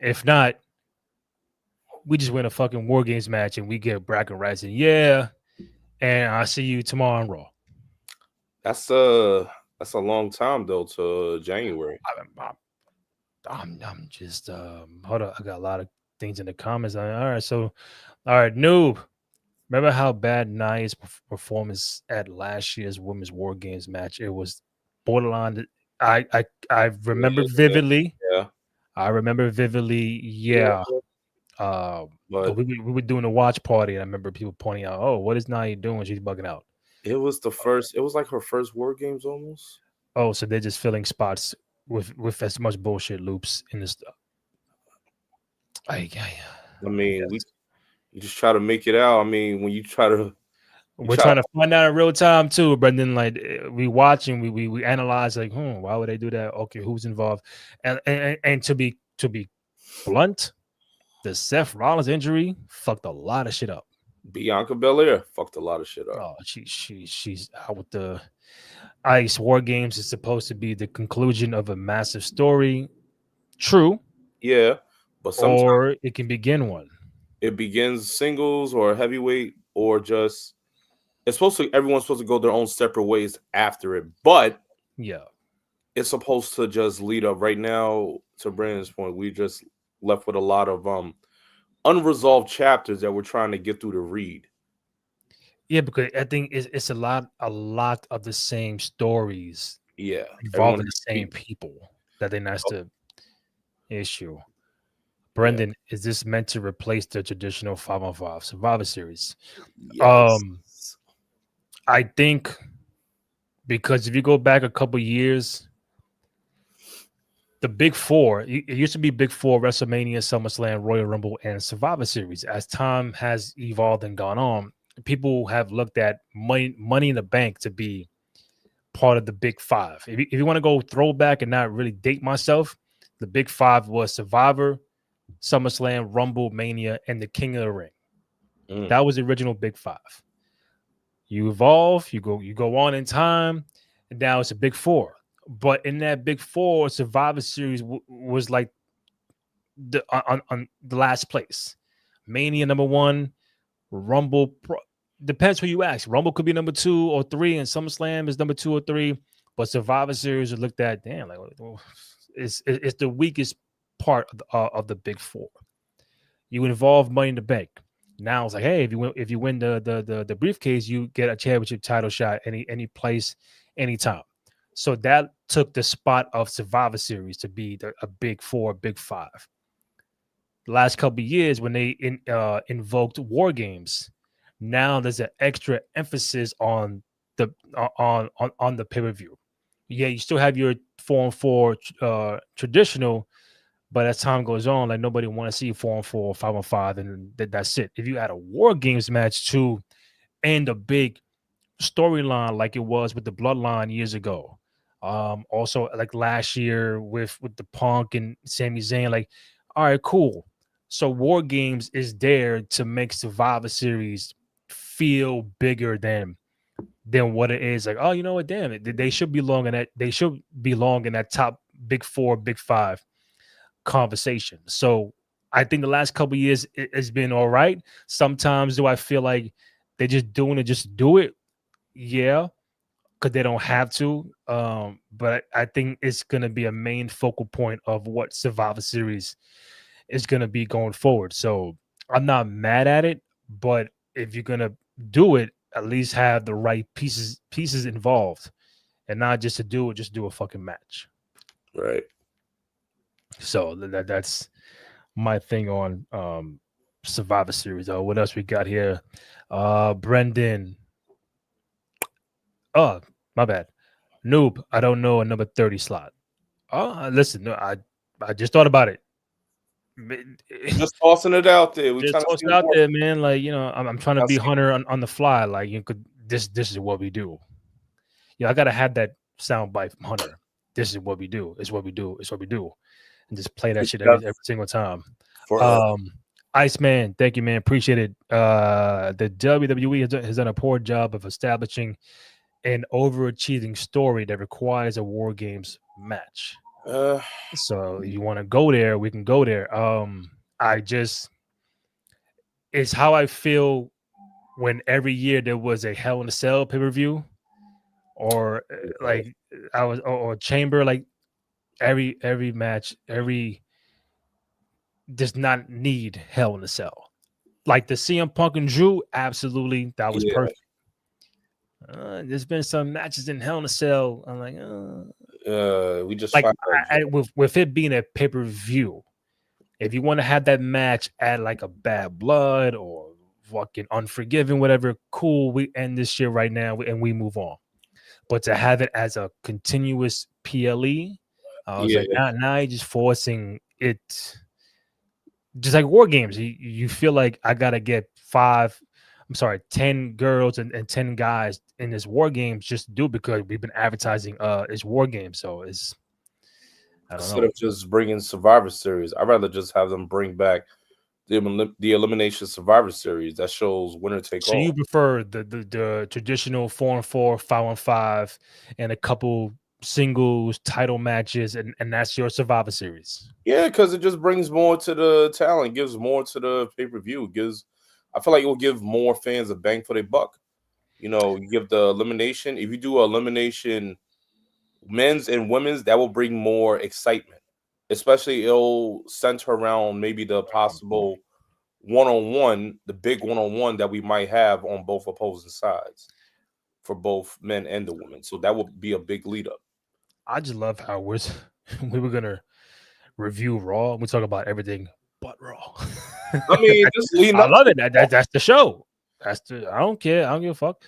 If not, we just win a fucking War Games match and we get bragging rights. And and I'll see you tomorrow on Raw.
That's a long time though to January.
I'm just hold on. I got a lot of things in the comments. All right, Noob. Remember how bad Nia's performance at last year's Women's War Games match? It was borderline. I remember vividly.
Yeah.
I remember vividly. Yeah. But we were doing a watch party, and I remember people pointing out, "Oh, what is Nia doing? She's bugging out."
It was the first. It was like her first War Games almost.
Oh, so they're just filling spots with as much bullshit loops in this stuff.
I mean, you just try to make it out. I mean, when you try to,
we're trying to find out in real time too. But then, like, we watch and we analyze, like, why would they do that? Okay, who's involved? And to be blunt, the Seth Rollins injury fucked a lot of shit up.
Bianca Belair fucked a lot of shit up.
Oh, she's out with the Ice. War Games is supposed to be the conclusion of a massive story. True.
Yeah, but sometimes
Or it can begin one.
it begins singles or heavyweight or just everyone's supposed to go their own separate ways after it, but
Yeah.
it's supposed to just lead up. Right now, to Brandon's point, we just left with a lot of unresolved chapters that we're trying to get through to read.
Yeah, because I think it's a lot of the same stories
Yeah,
involving the same people that then that's the issue. Brendan, is this meant to replace the traditional 5-on-5 Survivor Series?
Yes.
I think because if you go back a couple years, the Big Four, it used to be Big Four: WrestleMania, SummerSlam, Royal Rumble, and Survivor Series. As time has evolved and gone on, people have looked at Money in the Bank to be part of the Big Five. If you want to go throwback and not really date myself, the Big Five was Survivor, SummerSlam, Rumble, Mania, and the King of the Ring. That was the original Big Five. You evolve, you go on in time, and now it's a Big Four. But in that Big Four, Survivor Series was like on the last place. Mania number one, Rumble depends who you ask. Rumble could be number 2 or 3, and SummerSlam is number 2 or 3. But Survivor Series are looked at, damn, like it's the weakest part of the Big Four. You involve Money in the Bank. Now it's like, hey, if you win the briefcase, you get a championship title shot any place, anytime. So that took the spot of Survivor Series to be a Big Four, Big Five. The last couple of years, when they invoked War Games, now there's an extra emphasis on the pay-per-view. Yeah, you still have your 4-on-4 traditional, but as time goes on, like nobody want to see 4-on-4, 5-on-5, and that's it. If you had a War Games match to end a big storyline like it was with the Bloodline years ago, also like last year with the Punk and Sami Zayn, like, all right, cool. So War Games is there to make Survivor Series feel bigger than what it is. Like, oh, you know what? Damn it, they should belong in that. They should belong in that top Big Four, Big Five conversation. So I think the last couple of years it's been all right. Sometimes do I feel like they're just doing it just to do it? Yeah, because they don't have to. But I think it's gonna be a main focal point of what Survivor Series is gonna be going forward. So I'm not mad at it, but if you're gonna do it, at least have the right pieces involved, and not just to do it, just do a fucking match.
Right.
So that's my thing on Survivor Series. What else we got here? Brendan. Oh, my bad. Noob, I don't know a number 30 slot. Oh, listen, no, I just thought about it.
Just tossing it out there.
Just tossing it out there, man. Like, you know, I'm trying to be Hunter on the fly. Like, you could this is what we do. Yeah, I gotta have that sound bite from Hunter. This is what we do. It's what we do. It's what we do. And just play that shit every single time. Iceman, thank you, man. Appreciate it. The WWE has done a poor job of establishing an overachieving story that requires a War Games match. So if you want to go there, we can go there. It's how I feel when every year there was a Hell in a Cell pay-per-view, or like I was or Chamber, like every match, does not need Hell in a Cell. Like the CM Punk and Drew, absolutely, that was perfect. There's been some matches in Hell in a Cell. I'm like,
we just
like with it being a pay-per-view. If you want to have that match at like a Bad Blood or fucking Unforgiven, whatever, cool. We end this shit right now and we move on. But to have it as a continuous PLE, I was like, now you're just forcing it. Just like War Games, you feel like I gotta get 10 girls and 10 guys in this War Games just to do it because we've been advertising it's War Games. So it's, I don't know.
Instead of just bringing Survivor Series, I'd rather just have them bring back the Elimination Survivor Series that shows winner take
So
all.
you prefer the traditional 4-on-4, 5-on-5, and a couple singles title matches, and that's your Survivor Series?
Yeah, because it just brings more to the talent, gives more to the pay-per-view. I feel like it will give more fans a bang for their buck. You know, you give the elimination. If you do elimination, men's and women's, that will bring more excitement. Especially it'll center around maybe the possible one-on-one, the big one-on-one that we might have on both opposing sides for both men and the women. So that would be a big lead up.
I just love how we were gonna review Raw. We talk about everything but Raw.
I mean, just leading
I
up
love
to
it. That's the show. I don't care. I don't give a fuck.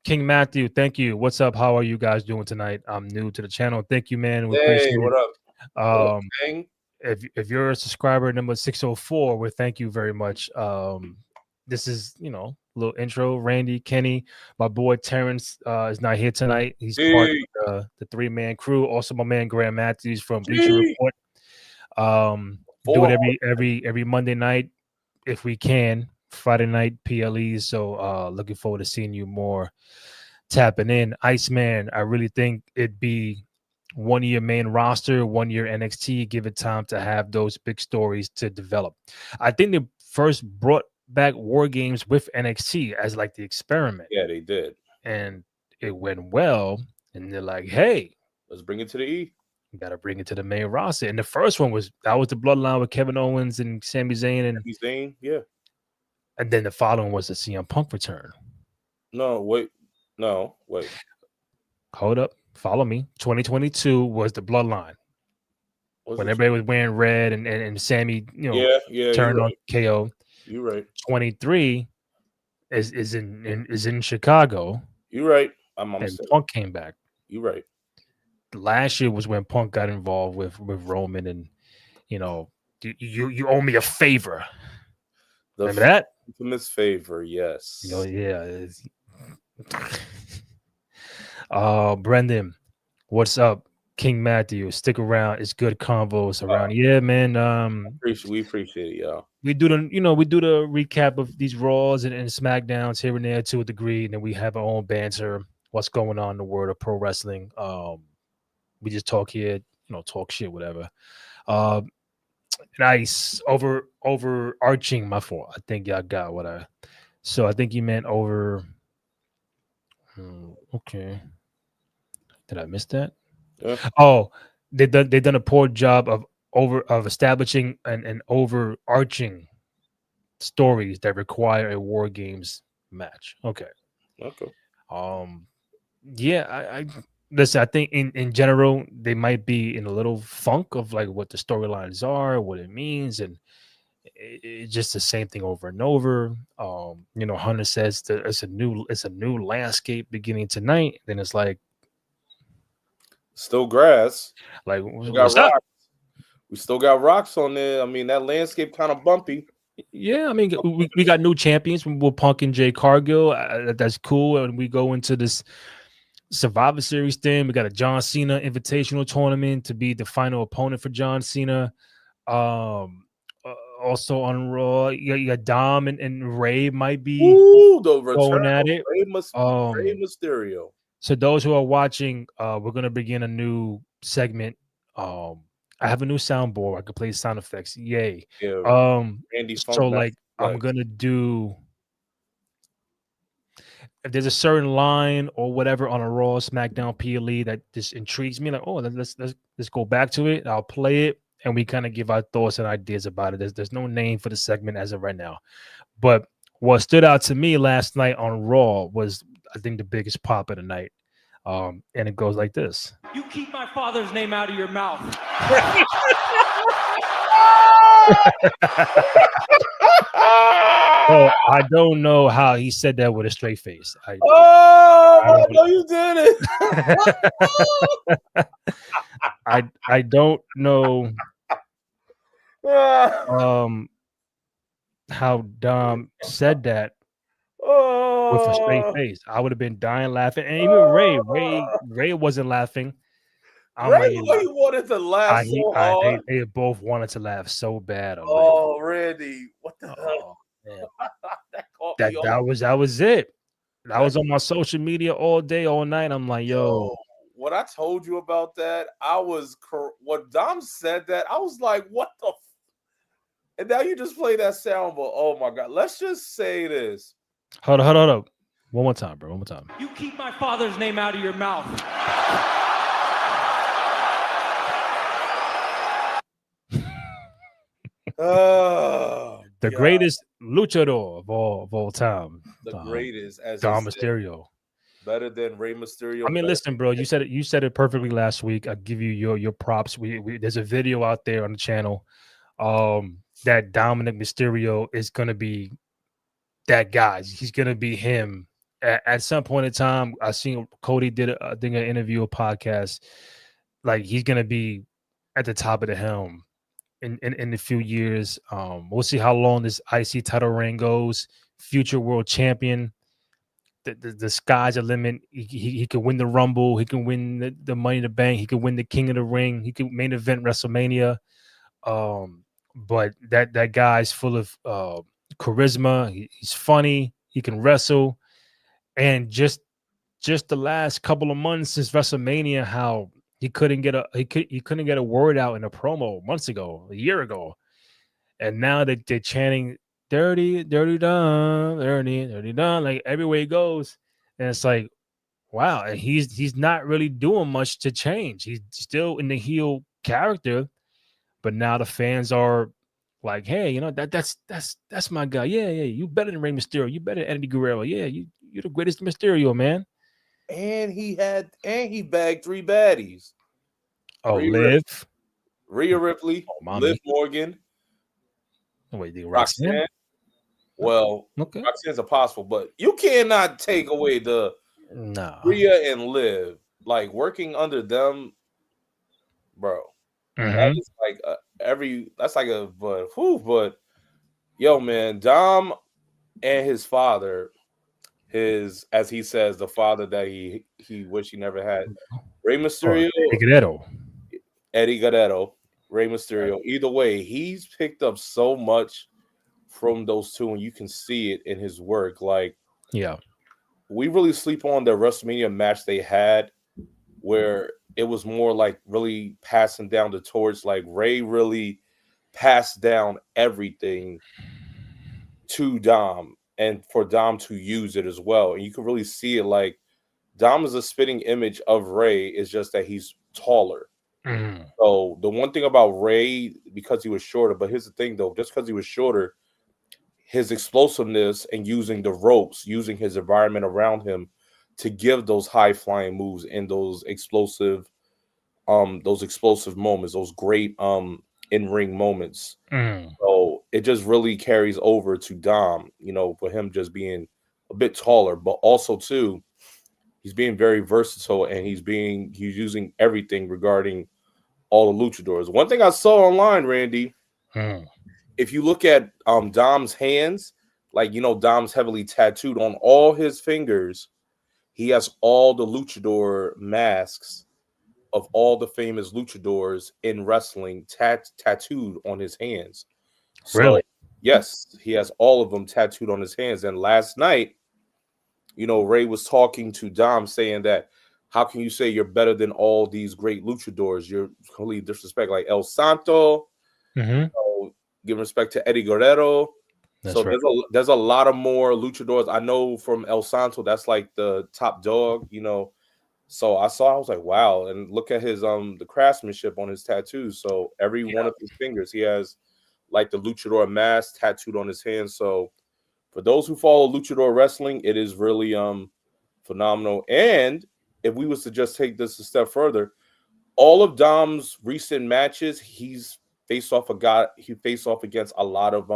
King Matthew, thank you. What's up? How are you guys doing tonight? I'm new to the channel. Thank you, man. We appreciate
Hey, what
it.
up? What up,
Um,
gang?
if you're a subscriber number 604, we thank you very much. This is a little intro. Randy, Kenny, my boy Terrence is not here tonight. He's part of the 3-man crew. Also, my man Graham Matthews from Bleacher Report. Do it every Monday night if we can. Friday night PLEs. So looking forward to seeing you more tapping in. Iceman, I really think it'd be 1 year main roster, 1 year NXT. Give it time to have those big stories to develop. I think they first brought back War Games with NXT as like the experiment.
Yeah, they did.
And it went well. And they're like, hey,
let's bring it to the E.
We got to bring it to the main roster. And the first one was the Bloodline with Kevin Owens and Sami Zayn.
Yeah.
And then the following was the CM Punk return.
No, wait.
Hold up. Follow me. 2022 was the Bloodline. When everybody was wearing red and Sammy, turned on KO.
You're right.
23 is in Chicago.
You're right.
And Punk came back.
You're right.
Last year was when Punk got involved with Roman, and you owe me a favor. Remember that?
Infamous favor, yes.
Yeah. Brendan, what's up? King Matthew, stick around. It's good convos around. Yeah, man.
We appreciate it, y'all.
We do the recap of these Raws and SmackDowns here and there to a degree, and then we have our own banter. What's going on in the world of pro wrestling? We just talk here, talk shit, whatever. Nice. Overarching, my fault. I think y'all got what I. So I think you meant over. Okay. Did I miss that?
Yeah.
Oh, they done a poor job of establishing an overarching stories that require a War Games match. Okay. Yeah, I listen. I think in general they might be in a little funk of like what the storylines are, what it means, and it's just the same thing over and over. Hunter says that it's a new landscape beginning tonight. Then it's like
still grass.
Like
what's up? We still got rocks on there. I mean, that landscape kind of bumpy.
Yeah, I mean, we got new champions. We're Punk and Jay Cargill. That's cool. And we go into this Survivor Series thing. We got a John Cena Invitational tournament to be the final opponent for John Cena. Also on Raw, you got Dom and Ray might be going at it.
Ray Mysterio.
So those who are watching, we're gonna begin a new segment. I have a new soundboard. I can play sound effects. Yay!
Yeah,
so like I'm gonna do. If there's a certain line or whatever on a Raw, SmackDown, PLE that just intrigues me, like, oh, let's go back to it. I'll play it, and we kind of give our thoughts and ideas about it. There's no name for the segment as of right now, but what stood out to me last night on Raw was, I think, the biggest pop of the night, and it goes like this:
"You keep my father's name out of your mouth."
Well, I don't know how he said that with a straight face.
I know you did
it. I don't know how Dom said that with a straight face. I would have been dying laughing, and even Ray wasn't laughing. I'm like,
Randy wanted to laugh so hard.
they both wanted to laugh so bad.
Oh, Randy, what the hell?
Oh, man.
That caught me off.
That was it. I was on my social media all day, all night. I'm like, yo.
What I told you about that, when Dom said that, I was like, what the and now you just play that sound, but oh my God. Let's just say this.
Hold up. One more time, bro. One more time.
You keep my father's name out of your mouth.
The greatest luchador of all time.
The greatest, as
Dom Mysterio.
Better than Rey Mysterio.
I mean, listen, bro. You said it perfectly last week. I give you your props. There's a video out there on the channel. That Dominic Mysterio is gonna be that guy. He's gonna be him at some point in time. I seen Cody did an interview, a podcast. Like he's gonna be at the top of the helm in a few years. We'll see how long this IC title reign goes. Future world champion. The sky's the limit. He could win the Rumble. He can win the Money in the Bank. He could win the King of the Ring. He could main event WrestleMania. But that guy's full of charisma. He's funny. He can wrestle. And just the last couple of months since WrestleMania, how he couldn't get a word out in a promo months ago, a year ago, and now they're chanting dirty Dom, dirty Dom, like everywhere he goes, and it's like, wow, and he's not really doing much to change. He's still in the heel character. But now the fans are like, hey, that's my guy. Yeah, you better than Rey Mysterio. You better than Eddie Guerrero. Yeah, you're the greatest Mysterio, man.
And he bagged 3 baddies.
Oh, Rhea
Ripley, Liv Morgan.
Oh, wait,
Roxanne. Well,
okay.
Roxanne's impossible, but you cannot take away the Rhea and Liv, like working under them, bro. That is like but yo, man, Dom and his father, as he says, the father that he wished he never had, Rey Mysterio, Eddie Guerrero, Rey Mysterio. Either way, he's picked up so much from those two, and you can see it in his work. Like,
yeah,
we really sleep on the WrestleMania match they had, where it was more like really passing down the torch. Like Rey really passed down everything to Dom, and for Dom to use it as well. And you can really see it. Like Dom is a spitting image of Rey. It's just that he's taller. So the one thing about Rey, because he was shorter, but here's the thing though, just because he was shorter, his explosiveness and using the ropes, using his environment around him to give those high flying moves and those explosive moments, those great in-ring moments. So it just really carries over to Dom, for him just being a bit taller, but also too, he's being very versatile and he's using everything regarding all the luchadors. One thing I saw online, Randy, if you look at Dom's hands, like Dom's heavily tattooed on all his fingers. He has all the luchador masks of all the famous luchadors in wrestling tattooed on his hands. So,
really?
Yes, he has all of them tattooed on his hands. And last night, Rey was talking to Dom saying that, how can you say you're better than all these great luchadors? You're completely disrespect, like El Santo, give respect to Eddie Guerrero. So right. there's a lot of more luchadors. I know from El Santo, that's like the top dog, So I was like, wow. And look at his the craftsmanship on his tattoos. So every one of his fingers, he has like the luchador mask tattooed on his hand. So for those who follow luchador wrestling, it is really phenomenal. And if we was to just take this a step further, all of Dom's recent matches, he faced off against a lot of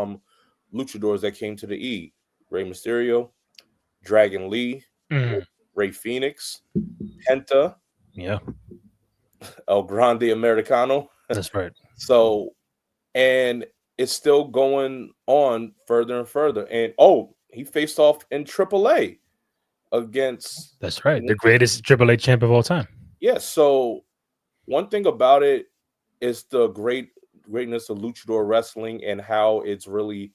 luchadors that came to the E. Rey Mysterio, Dragon Lee, Rey Fenix, Penta, El Grande Americano.
That's right.
So, and it's still going on further and further. And he faced off in AAA against.
That's right, the greatest AAA champ of all time.
Yeah. So one thing about it is the greatness of luchador wrestling and how it's really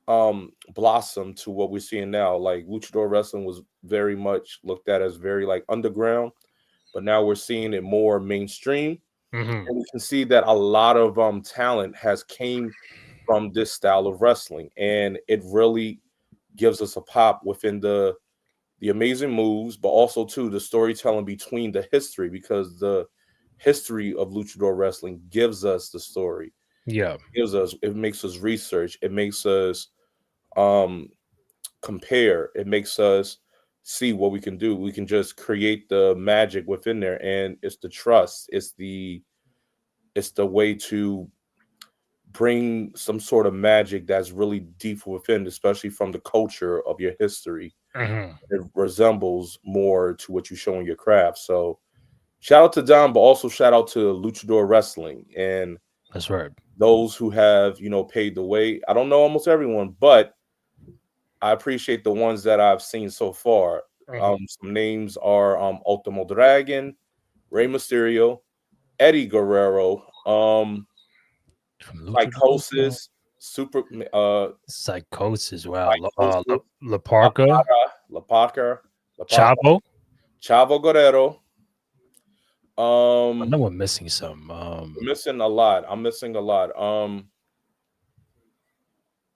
blossomed to what we're seeing now. Like luchador wrestling was very much looked at as very like underground, but now we're seeing it more mainstream.
Mm-hmm.
And we can see that a lot of talent has came from this style of wrestling, and it really gives us a pop within the amazing moves, but also too the storytelling between the history, because the history of luchador wrestling gives us the story.
Yeah.
It makes us research, it makes us um compare, it makes us see what we can do. We can just create the magic within there, and it's the trust, it's the way to bring some sort of magic that's really deep within, especially from the culture of your history.
Mm-hmm.
It resembles more to what you show in your craft. So shout out to Dom, but also shout out to luchador wrestling and
That's right.
those who have, paid the way. I don't know almost everyone, but I appreciate the ones that I've seen so far.
Mm-hmm.
Some names are Ultimo Dragon, Rey Mysterio, Eddie Guerrero,
From Luchador.
Psychosis, Super
Psychosis. Wow.
Psychosis,
La
La
Parca.
La Parca,
Chavo.
Chavo Guerrero.
I know we're missing some.
Missing a lot. I'm missing a lot.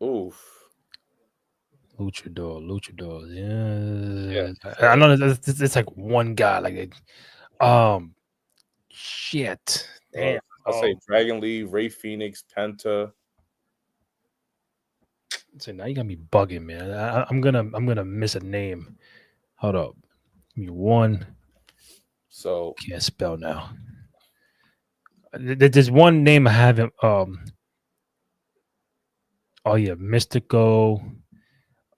Oof.
Luchador.
Yeah.
Yeah. I know it's like one guy. Shit. Damn.
I say Dragon Lee, Ray Phoenix, Penta.
So now you got me bugging, man. I'm gonna miss a name. Hold up. Give me one.
So
Can't spell now. There's one name I haven't. Oh yeah, Mystico.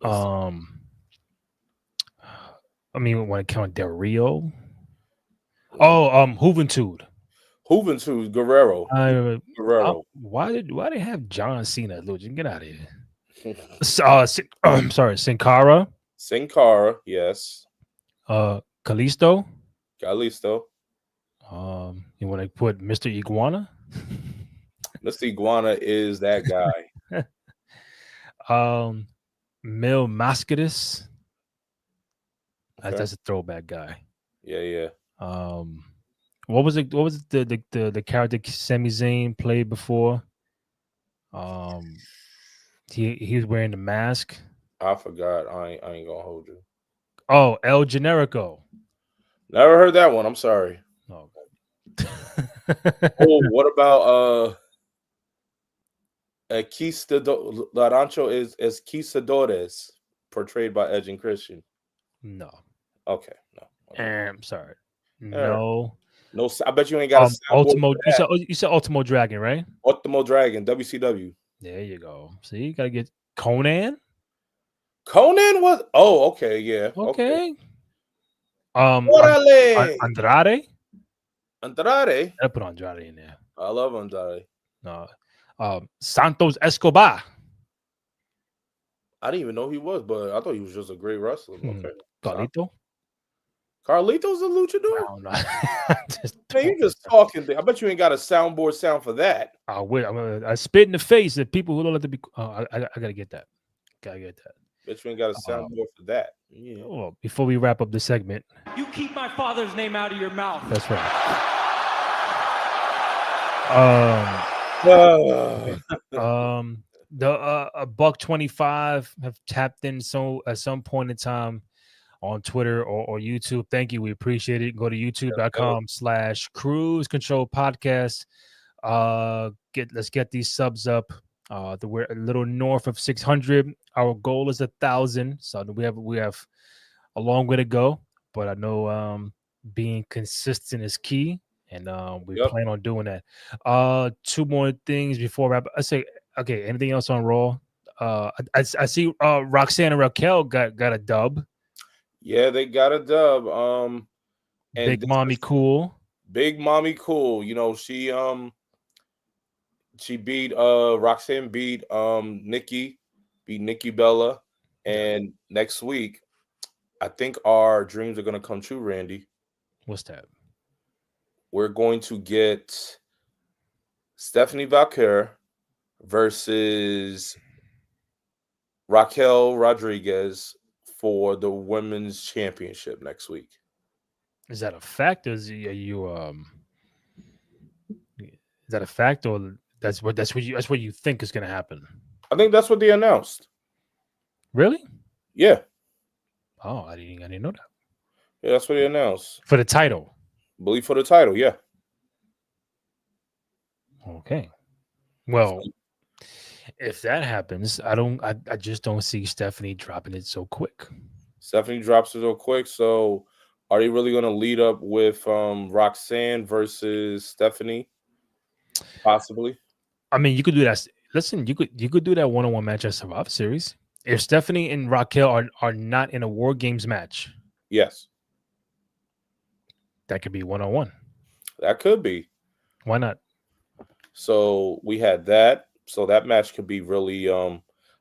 I mean, when I count Del Rio. Oh, Juventud.
Juventud Guerrero. Guerrero.
Why they have John Cena? Lucha, get out of here. I'm sorry, Sin Cara.
Sin Cara, yes.
Kalisto.
Kalisto.
You want to put Mr. Iguana?
Mr. Iguana is that guy.
Mil Mascatus.
Okay.
That's a throwback guy.
Yeah.
What was it? What was the character Sami Zayn played before? He was wearing the mask.
I forgot. I ain't gonna hold you.
Oh, El Generico.
Never heard that one. I'm sorry.
Oh,
Oh, what about Larancho is Quistadores, portrayed by Edge and Christian?
no.
Okay, no. Okay.
I'm sorry. No.
No, I bet you ain't got a
Ultimo. You said Ultimo Dragon, right?
Ultimo Dragon, WCW.
There you go. See, you gotta get Conan.
Conan was. Oh, okay, yeah.
Okay.
Orale!
Andrade.
Andrade.
I put Andrade in there.
I love Andrade.
No. Santos Escobar.
I didn't even know he was, but I thought he was just a great wrestler. Okay.
Carlito.
Carlito's a luchador?
No.
Man, you just talking. I bet you ain't got a soundboard sound for that.
I spit in the face at people who don't let to be. I gotta get that. Bet
you ain't got a soundboard for that. Yeah.
Well, before we wrap up the segment,
you keep my father's name out of your mouth.
That's right. The $1.25 have tapped in at some point in time on Twitter or YouTube. Thank you. We appreciate it. Go to youtube.com/Cruise Control Podcast. Let's get these subs up. We're a little north of 600. Our goal is 1,000. So we have a long way to go, but I know being consistent is key, and we plan on doing that. Two more things before wrap. I say, okay. Anything else on Raw? I see Roxanne and Raquel got a dub.
Yeah, they got a dub. And
Big Mommy Cool.
Big Mommy Cool. You know, she beat Roxanne beat Nikki Bella. And next week, I think our dreams are gonna come true, Randy.
What's that?
we're going to get Stephanie Valkyrie versus Raquel Rodriguez for the women's championship next week.
Is that a fact? Or is that a fact, or that's what you think is going to happen?
I think that's what they announced.
Really?
Yeah.
Oh, I didn't know that.
Yeah, that's what they announced.
For the title.
I believe for the title, yeah.
Okay. Well, if that happens, I just don't see Stephanie dropping it so quick.
Stephanie drops it real quick. So are they really going to lead up with Roxanne versus Stephanie? Possibly.
I mean, you could do that. Listen, you could do that one-on-one match at Survivor Series. If Stephanie and Raquel are not in a War Games match,
Yes.
that could be one-on-one.
That could be.
Why not?
So we had that. So that match could be really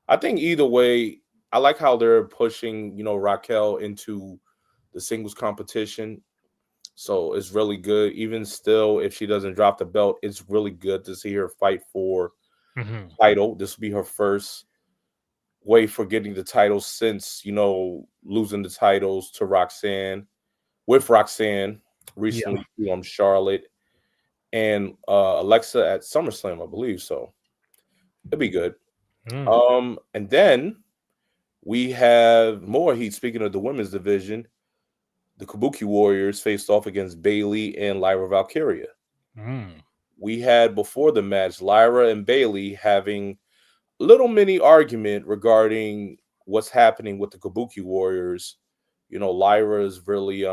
I think either way, I like how they're pushing, Raquel into the singles competition. So it's really good. Even still, if she doesn't drop the belt, it's really good to see her fight for title. This will be her first way for getting the title since, losing the titles to Roxanne recently to Charlotte and Alexa at SummerSlam, I believe. So it'd be good. And then we have more heat. Speaking of the women's division, the Kabuki Warriors faced off against Bayley and Lyra Valkyria. We had before the match Lyra and Bayley having a little mini argument regarding what's happening with the Kabuki Warriors. Lyra is really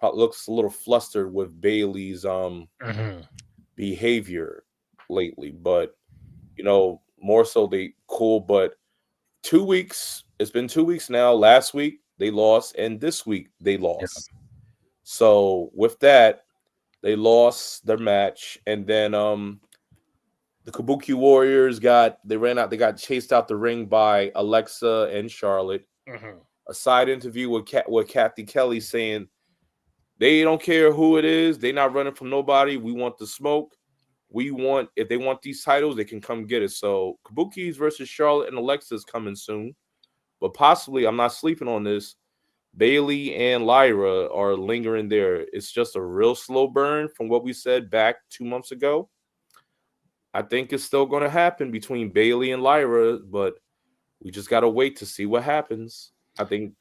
looks a little flustered with Bayley's behavior lately, but more so they cool. But 2 weeks, it's been 2 weeks now. Last week they lost, and this week they lost. Yeah. So with that, they lost their match, and then the Kabuki Warriors got chased out the ring by Alexa and Charlotte. A side interview with Kathy Kelly saying they don't care who it is. They're not running from nobody. We want the smoke. If they want these titles, they can come get it. So Kabuki's versus Charlotte and Alexa is coming soon. But possibly, I'm not sleeping on this, Bayley and Lyra are lingering there. It's just a real slow burn from what we said back 2 months ago. I think it's still going to happen between Bayley and Lyra, but we just got to wait to see what happens. I think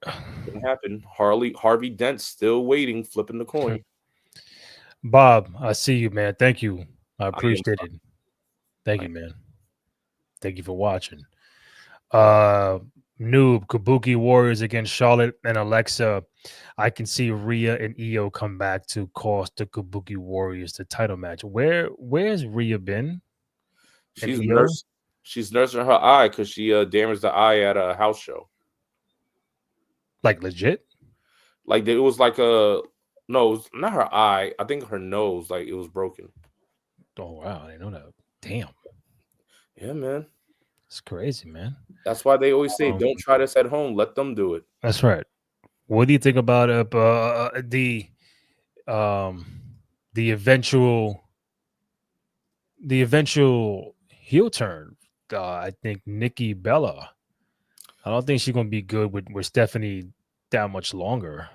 it's going to happen. Harvey Dent's still waiting, flipping the coin.
Bob, I see you, man. Thank you. I appreciate it. Thank you, man. Thank you for watching. Noob, Kabuki Warriors against Charlotte and Alexa. I can see Rhea and Io come back to cost the Kabuki Warriors the title match. Where's Rhea been?
She's nursing her eye because she damaged the eye at a house show.
Like legit?
Like it was like no, not her eye. I think her nose, like it was broken.
Oh wow, I didn't know that. Damn.
Yeah, man.
It's crazy, man.
That's why they always say, don't try this at home. Let them do it.
That's right. What do you think about the eventual heel turn? I think Nikki Bella. I don't think she's gonna be good with Stephanie that much longer.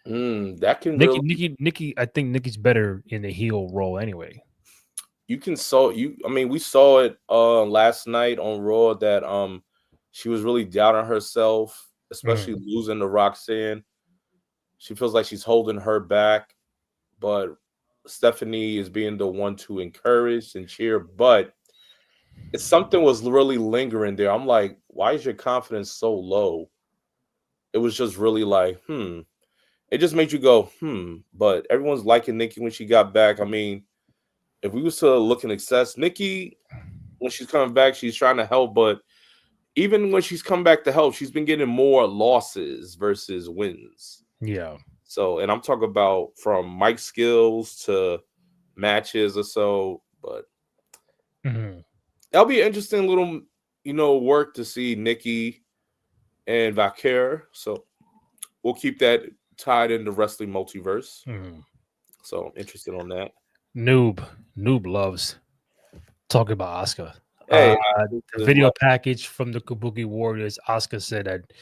That can
Nikki. I think Nikki's better in the heel role anyway.
We saw it last night on Raw that she was really down on herself, especially losing to Roxanne. She feels like she's holding her back, but Stephanie is being the one to encourage and cheer. But it's something was really lingering there. I'm like, why is your confidence so low? It was just really like, It just made you go, But everyone's liking Nikki when she got back. I mean, if we was to look in excess, Nikki, when she's coming back, she's trying to help. But even when she's come back to help, she's been getting more losses versus wins.
Yeah. So,
and I'm talking about from mic skills to matches or so. But that'll be an interesting little, work to see Nikki and Valkyrie. So we'll keep that tied in the wrestling multiverse. So I'm interested on that.
Noob loves talking about Asuka.
Hey,
The video package from the Kabuki Warriors, Asuka said that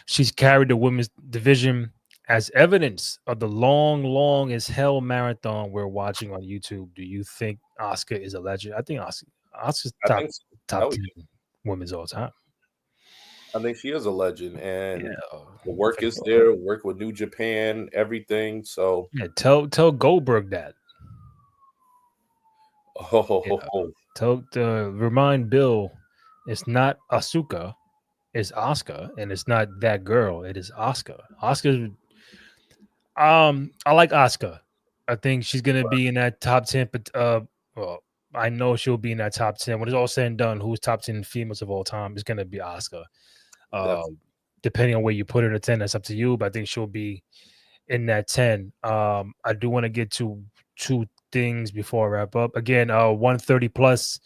she's carried the women's division as evidence of the long as hell marathon we're watching on YouTube. Do you think Asuka is a legend? I think Asuka's
I think so.
top
Oh,
10 women's all time.
I think she is a legend, and
Yeah.
the work is there. Work with New Japan, everything. So
Yeah, tell Goldberg that.
oh,
Remind Bill it's not Asuka, it's Asuka, and it's not that girl. It is Asuka. Asuka. I like Asuka. I think she's gonna be in that top 10. But well, I know she'll be in that top 10 when it's all said and done. Who's top 10 females of all time is gonna be Asuka. Depending on where you put her in the 10, that's up to you. But I think she'll be in that 10. I do want to get to two things before I wrap up. Again, 130 plus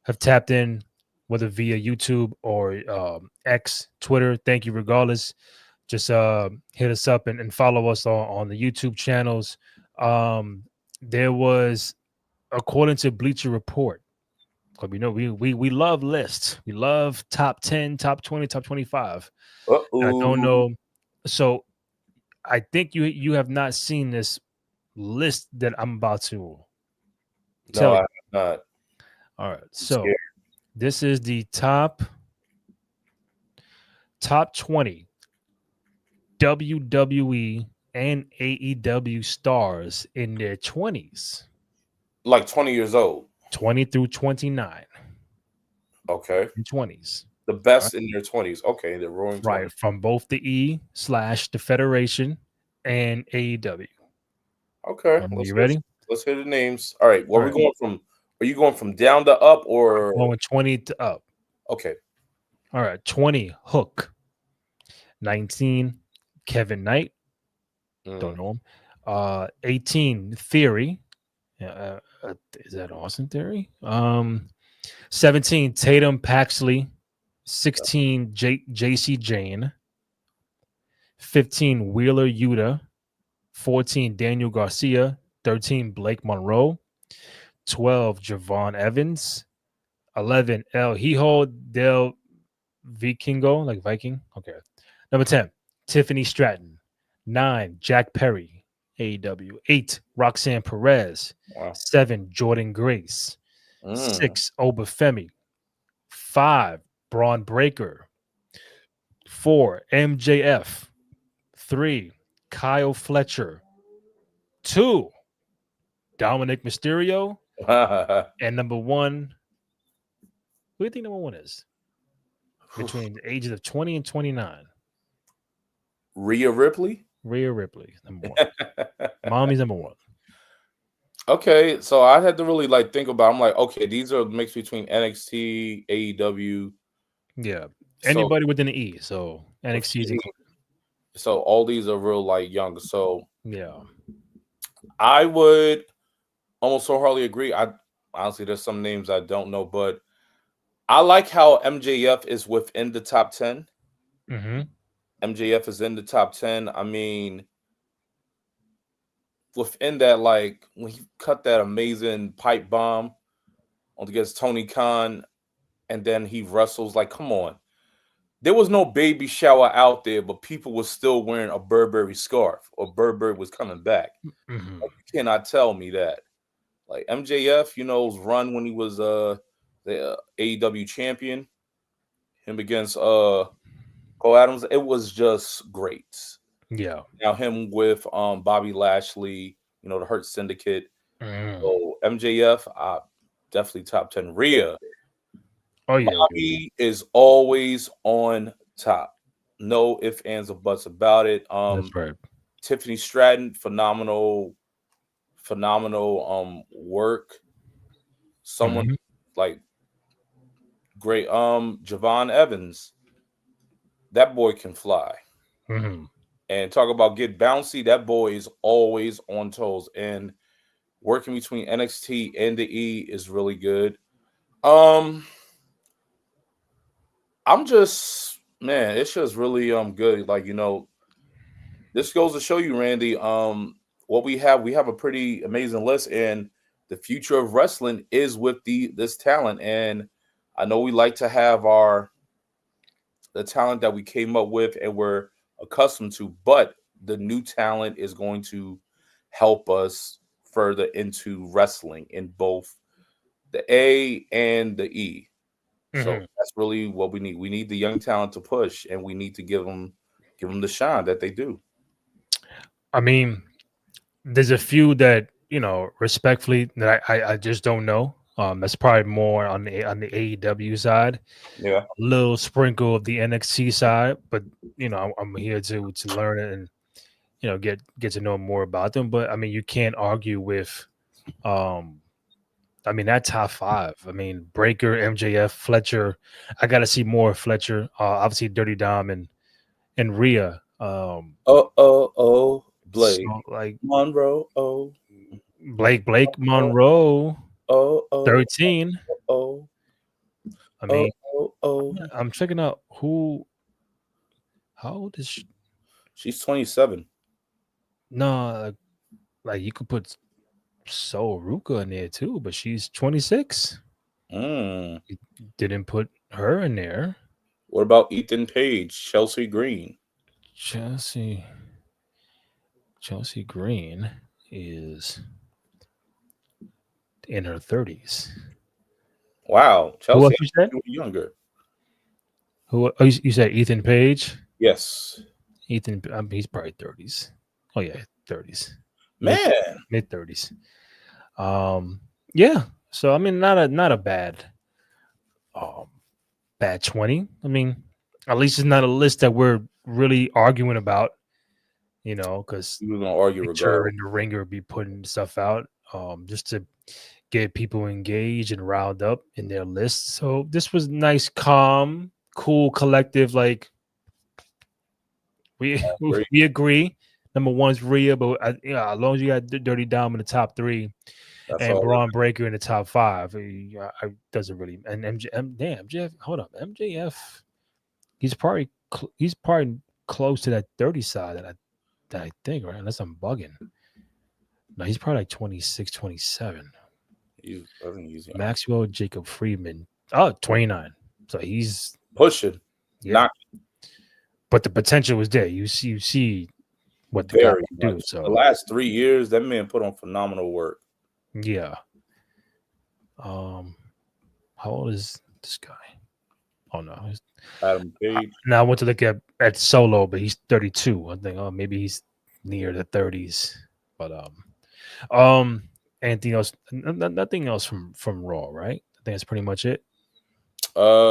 have tapped in, whether via YouTube or X, Twitter. Thank you, regardless. Just hit us up and follow us on the YouTube channels. There was, according to Bleacher Report, because we know we love lists. We love top 10, top 20, top 25. I don't know. So I think you have not seen this list that I'm about to tell
no,
you.
I'm not.
All right.
I'm
So
scared.
this is the top 20 WWE and AEW stars in their 20s.
Like 20 years old.
20 through 29.
Okay.
20s.
The best in their 20s. Okay, the roaring 20s.
Right. From both the the Federation and AEW.
Okay.
You ready?
Let's hear the names. All right. What
All
are we
right.
going from? Are you going from down to up or
Going 20 to up?
Okay.
All right. 20, Hook. 19, Kevin Knight. Don't know him. 18, Theory. Is that Austin Theory? 17, Tatum Paxley. 16, JC Jane. 15, Wheeler Yuta. 14, Daniel Garcia. 13, Blake Monroe. 12, Javon Evans. 11, El Hijo del Vikingo, like Viking. Okay. Number 10, Tiffany Stratton. 9, Jack Perry, AEW. 8, Roxanne Perez.
Wow.
7, Jordan Grace. 6, Obafemi. 5, Braun Breaker. 4, MJF. 3, Kyle Fletcher. 2, Dominic Mysterio. And number 1, who do you think number 1 is? Between the ages of 20 and 29.
Rhea Ripley?
Rhea Ripley, number 1. Mommy's number 1.
Okay, so I had to really think about. I'm like, okay, these are mixed between NXT, AEW.
Yeah, anybody within the E. So NXT is included.
So all these are real young. So
yeah,
I would almost wholeheartedly agree. I honestly, there's some names I don't know, but I like how MJF is within the top 10.
Mm-hmm.
MJF is in the top 10. I mean, within that, when he cut that amazing pipe bomb against Tony Khan, and then he wrestles, come on. There was no baby shower out there, but people were still wearing a Burberry scarf, or Burberry was coming back.
Mm-hmm.
You cannot tell me that. MJF, his run when he was the AEW champion, him against Cole Adams, it was just great.
Yeah.
Now him with Bobby Lashley, the Hurt Syndicate. So MJF, definitely top 10. Rhea.
Oh yeah.
Bobby is always on top. No ifs, ands, or buts about it.
That's right.
Tiffany Stratton, phenomenal work. Someone great. Javon Evans, that boy can fly.
Mm-hmm.
And talk about get bouncy, that boy is always on toes. And working between NXT and the E is really good. I'm just, man, it's just really good. This goes to show you, Randy. what we have a pretty amazing list, and the future of wrestling is with this talent. And I know we like to have the talent that we came up with and we're accustomed to, but the new talent is going to help us further into wrestling in both the A and the E. So that's really what we need. We need the young talent to push, and we need to give them the shine that they do.
I mean, there's a few that respectfully that I just don't know. That's probably more on the AEW side,
Yeah.
a little sprinkle of the NXT side, but I'm here to learn it and get to know more about them. But I mean, you can't argue with I mean, that top five. I mean, Breaker, MJF, Fletcher. I got to see more of Fletcher. Obviously, Dirty Dom and Rhea.
Blake
So like
Monroe. Oh,
Blake Monroe,
oh,
13.
oh,
I mean,
oh.
I'm checking out who. How old is she?
She's 27.
No, like you could put Sol Ruka in there too, but she's 26.
Mm.
You didn't put her in there.
What about Ethan Page, Chelsea Green?
Chelsea Green is in her 30s.
Wow,
Who else
Chelsea
you said?
younger.
Who? Oh, you said Ethan Page.
Yes,
Ethan, he's probably 30s. Oh yeah, 30s.
man.
Mid 30s. Yeah. So I mean, not a bad 20. I mean, at least it's not a list that we're really arguing about. Because
We were gonna argue
Picture
regardless.
and the Ringer be putting stuff out, just to get people engaged and riled up in their lists. So this was nice, calm, cool, collective. Like we
Great.
we agree. Number one's Rhea, but as long as you got Dirty Dom in the top three
That's
and
all.
Braun Breaker in the top five, doesn't really. And MJF, hold up, MJF, he's probably close to that 30 side that I think, right? Unless I'm bugging. No, he's probably like 26, 27.
I think he's
Maxwell Jacob Friedman. Oh, 29. So he's
pushing.
yeah.
Not
But the potential was there. You see what the guy
very
can do.
much.
So
The last 3 years, that man put on phenomenal work.
yeah. How old is this guy? Oh no.
Adam Page.
Now I went to look at Solo, but he's 32. I think maybe he's near the 30s. But anything else? Nothing else from Raw, right? I think that's pretty much it.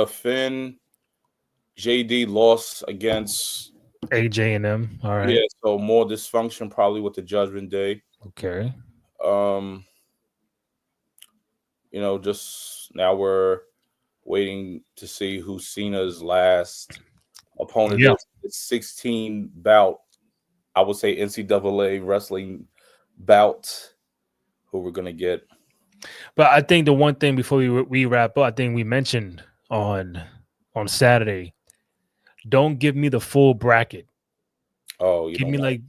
Finn, JD lost against
AJ and them. All right.
Yeah, so more dysfunction probably with the Judgment Day.
Okay.
Just now we're waiting to see who Cena's last opponent is. It's 16 bout, I would say NCAA wrestling bout. Who we're gonna get?
But I think the one thing before we wrap up, I think we mentioned on Saturday, don't give me the full bracket.
Oh,
give me like,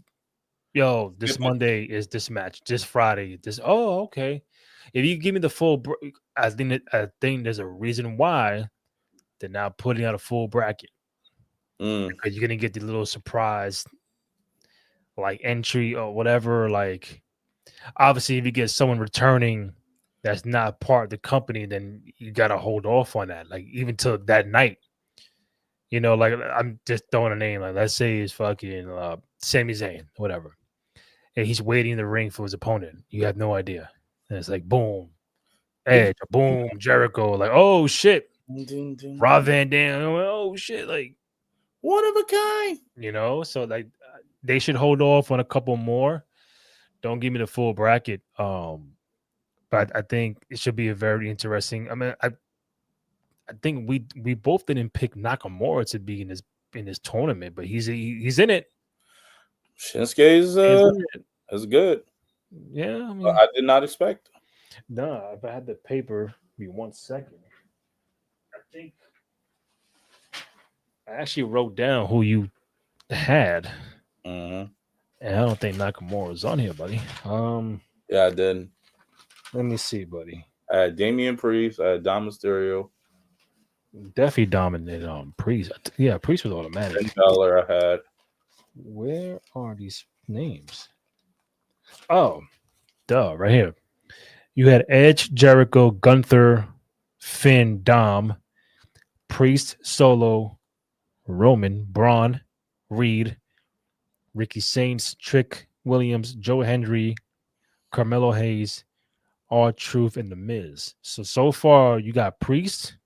yo, this Monday is this match, this Friday, this. Oh, okay. If you give me the full, I think there's a reason why they're not putting out a full bracket, because you're gonna get the little surprise, like entry or whatever. Like, obviously, if you get someone returning that's not part of the company, then you gotta hold off on that. Like even till that night, like I'm just throwing a name. Like let's say it's fucking Sami Zayn, whatever, and he's waiting in the ring for his opponent. You have no idea, and it's like boom, Edge, boom, Jericho. Like oh shit, Rob Van Dam. Oh shit, like
one of a kind.
So like they should hold off on a couple more. Don't give me the full bracket. But I think it should be a very interesting. I mean, I think we both didn't pick Nakamura to be in this tournament, but he's in it.
Shinsuke's is good.
Yeah, I mean,
I did not expect.
No, if I had the paper, give me 1 second. I think I actually wrote down who you had, and And I don't think Nakamura is on here, buddy.
Yeah, I did.
Let me see, buddy.
I had Damian Priest. I had Dom Mysterio.
Definitely dominated Priest. Yeah, Priest was automatic.
Finn Balor I had.
Where are these names? Oh, duh, right here. You had Edge, Jericho, Gunther, Finn, Dom, Priest, Solo, Roman, Braun, Reed, Ricky Saints, Trick Williams, Joe Hendry, Carmelo Hayes, R-Truth, and The Miz. So far, you got Priest.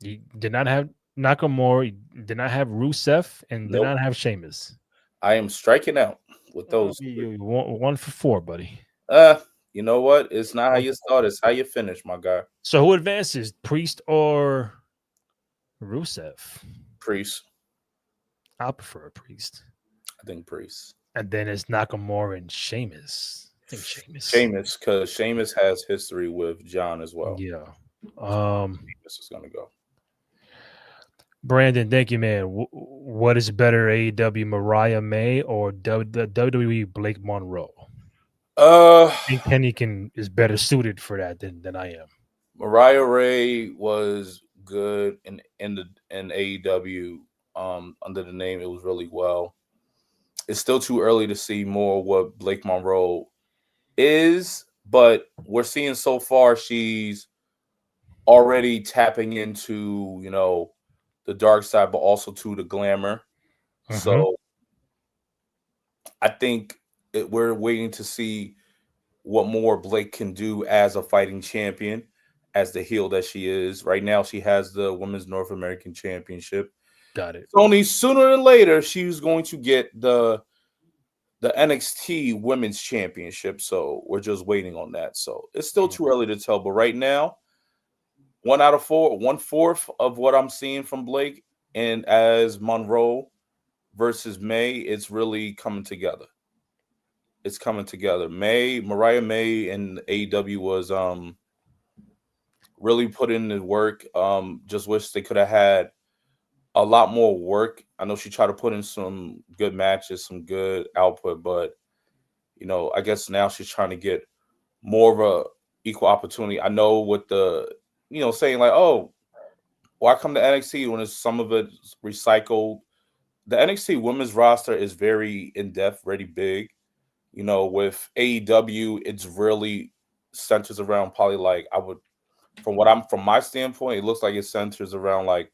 You did not have Nakamura. You did not have Rusev, and did not have Sheamus.
I am striking out with those.
You one for 4, buddy.
You know what? It's not how you start, it's how you finish, my guy.
So who advances, Priest or Rusev?
Priest.
I prefer Priest.
I think Priest.
And then it's Nakamura and Sheamus. I think Sheamus.
Sheamus, because Sheamus has history with John as well.
Yeah.
Sheamus is gonna go.
Brandon, thank you, man. What is better, AEW Mariah May or WWE Blake Monroe? I think Kenny is better suited for that than I am.
Mariah Ray was good in AEW under the name. It was really well. It's still too early to see more what Blake Monroe is, but we're seeing so far she's already tapping into, the dark side, but also to the glamour. Mm-hmm. So I think we're waiting to see what more Blake can do as a fighting champion, as the heel that she is. Right now, she has the Women's North American Championship.
Got it.
Only sooner than later, she's going to get the NXT Women's Championship. So we're just waiting on that. So it's still too early to tell. But right now, 1/4 of what I'm seeing from Blake and as Monroe versus May, it's really coming together. It's coming together. Mariah May and AEW was really put in the work. Just wish they could have had a lot more work. I know she tried to put in some good matches, some good output, but I guess now she's trying to get more of a equal opportunity. I know with the saying like, oh, why come to NXT when some of it's recycled? The NXT women's roster is very in-depth, very big. With AEW, it's really centers around probably like from my standpoint, it looks like it centers around like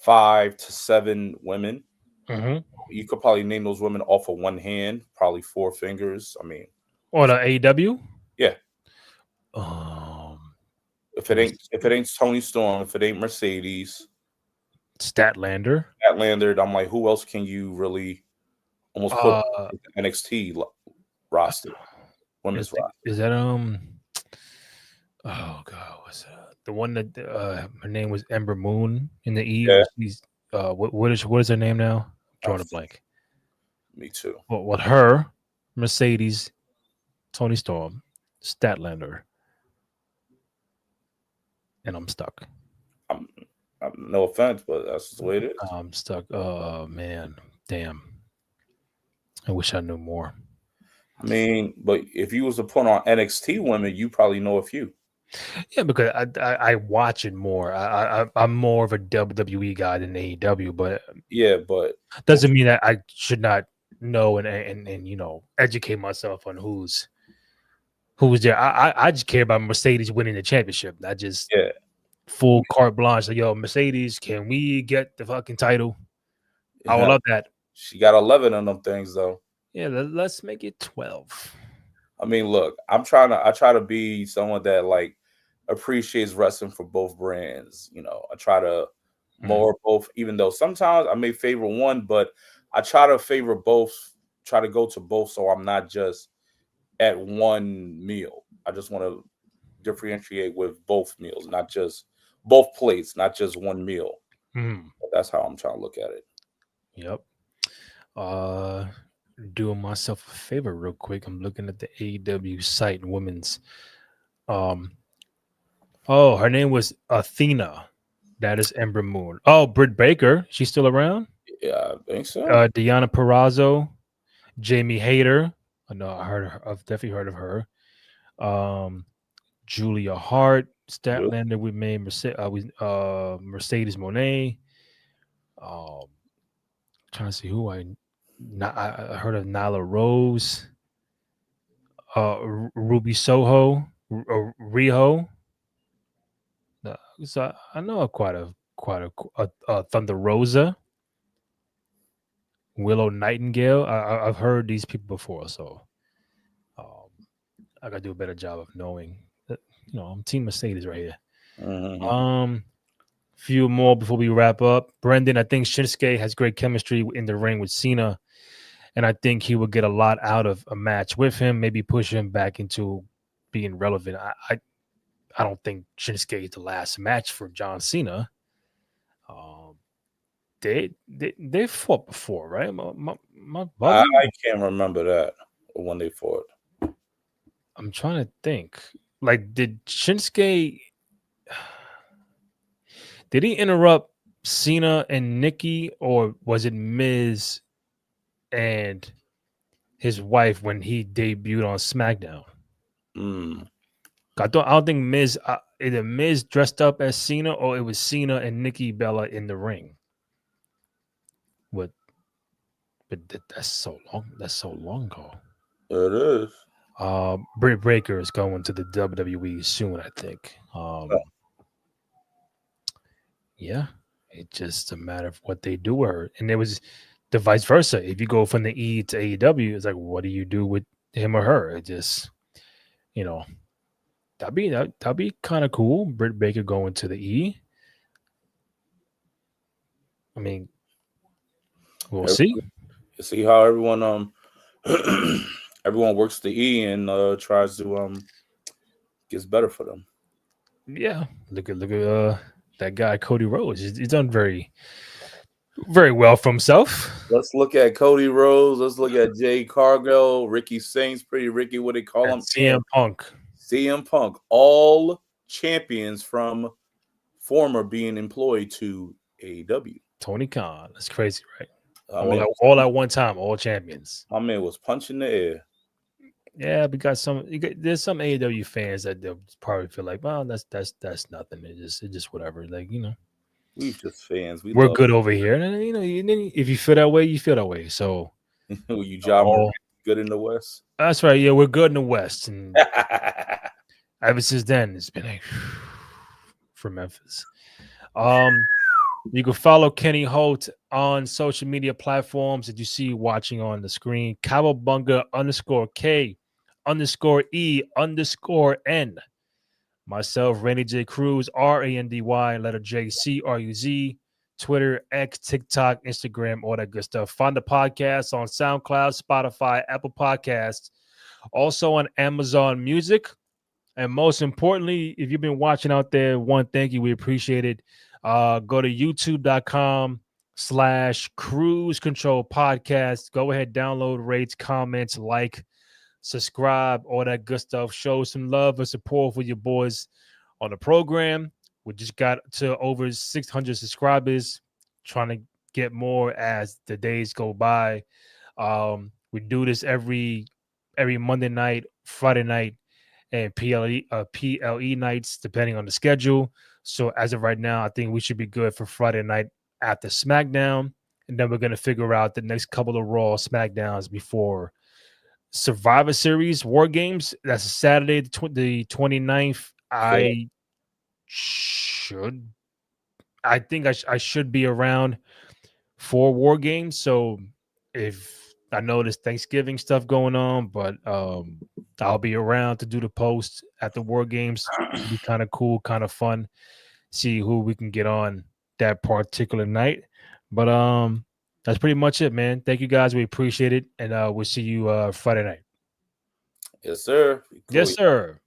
5 to 7 women.
Mm-hmm.
You could probably name those women off of one hand, probably 4 fingers. I mean,
on AEW,
yeah. If it ain't Toni Storm, if it ain't Mercedes,
Statlander,
I'm like, who else can you really almost put NXT roster, women's roster?
Is that oh god, what's that? The one that her name was Ember Moon in the E.
Yeah.
She's what is her name now? I'm drawing a blank.
Me too.
Well, her, Mercedes, Toni Storm, Statlander, and I'm stuck.
I'm no offense, but that's the way it is.
I'm stuck. Oh man, damn. I wish I knew more.
I mean, but if you was to put on NXT women, you probably know a few.
Yeah, because I watch it more. I'm more of a WWE guy than AEW, but doesn't mean that I should not know and educate myself on who's there. I just care about Mercedes winning the championship. Not just full carte blanche. Like, yo, Mercedes, can we get the fucking title? Yeah. I would love that.
She got 11 on them things though.
Yeah, let's make it 12.
I mean, look, I try to be someone that like appreciates wrestling for both brands. I try to more both, even though sometimes I may favor one, but I try to favor both, try to go to both. So I'm not just at one meal. I just want to differentiate with both meals, not just both plates, not just one meal. But that's how I'm trying to look at it.
Yep. Doing myself a favor real quick. I'm looking at the AEW site, women's. Her name was Athena. That is Ember Moon. Oh, Britt Baker. She's still around?
Yeah, I think so.
Deonna Purrazzo, Jamie Hayter. I know I've definitely heard of her. Julia Hart, Statlander. We made Mercedes Monet. Trying to see who I heard of Nyla Rose, Ruby Soho, Riho. So I know quite a Thunder Rosa, Willow Nightingale. I've heard these people before, so I gotta do a better job of knowing. I'm Team Mercedes right here.
Mm-hmm.
Few more before we wrap up. Brendan, I think Shinsuke has great chemistry in the ring with Cena, and I think he will get a lot out of a match with him. Maybe push him back into being relevant. I don't think Shinsuke is the last match for John Cena. They fought before, right?
I can't remember that when they fought.
I'm trying to think. Like, did Shinsuke? Did he interrupt Cena and Nikki, or was it Miz and his wife when he debuted on SmackDown? I don't think Miz either Miz dressed up as Cena or it was Cena and Nikki Bella in the ring. But that's so long. That's so long ago.
It is.
Britt Baker is going to the WWE soon, I think. Yeah, it's just a matter of what they do with her. And it was the vice versa. If you go from the E to AEW, it's like, what do you do with him or her? It just, that'd be kind of cool. Britt Baker going to the E. I mean, we'll see.
You see how everyone everyone works the E and tries to gets better for them.
Yeah, look at that guy Cody Rhodes. He's done very, very well for himself.
Let's look at Cody Rhodes. Let's look at Jay Cargill, Ricky Saints, Pretty Ricky. What they call him?
CM Punk.
CM Punk. All champions from former being employed to AEW.
Tony Khan. That's crazy, right? All at one time, all champions.
My man was punching the air.
Yeah, because there's some AEW fans that they'll probably feel like, well, that's nothing. It's just whatever. Like,
we're just fans.
We're good over here, and if you feel that way, you feel that way. So,
you job good in the West.
That's right. Yeah, we're good in the West, and ever since then, it's been like for Memphis. You can follow Kenny Holt on social media platforms that you see watching on the screen. Cowabunga _K_E_N. Myself, Randy J. Cruz, RANDY, letter J, CRUZ, Twitter, X, TikTok, Instagram, all that good stuff. Find the podcast on SoundCloud, Spotify, Apple Podcasts, also on Amazon Music. And most importantly, if you've been watching out there, thank you. We appreciate it. Go to youtube.com/Cruise Control Podcast. Go ahead, download, rates, comments, like, subscribe, all that good stuff. Show some love and support for your boys on the program. We just got to over 600 subscribers, trying to get more as the days go by. We do this every Monday night, Friday night, and PLE nights, depending on the schedule. So as of right now, I think we should be good for Friday night after SmackDown. And then we're going to figure out the next couple of Raw SmackDowns before Survivor Series War Games. That's Saturday, the 29th. I think I should be around for War Games. So if I know there's Thanksgiving stuff going on, but I'll be around to do the post at the War Games. It'll be kind of cool, kind of fun. See who we can get on that particular night. But that's pretty much it, man. Thank you guys. We appreciate it. And we'll see you Friday night.
Yes, sir.
Yes, sir.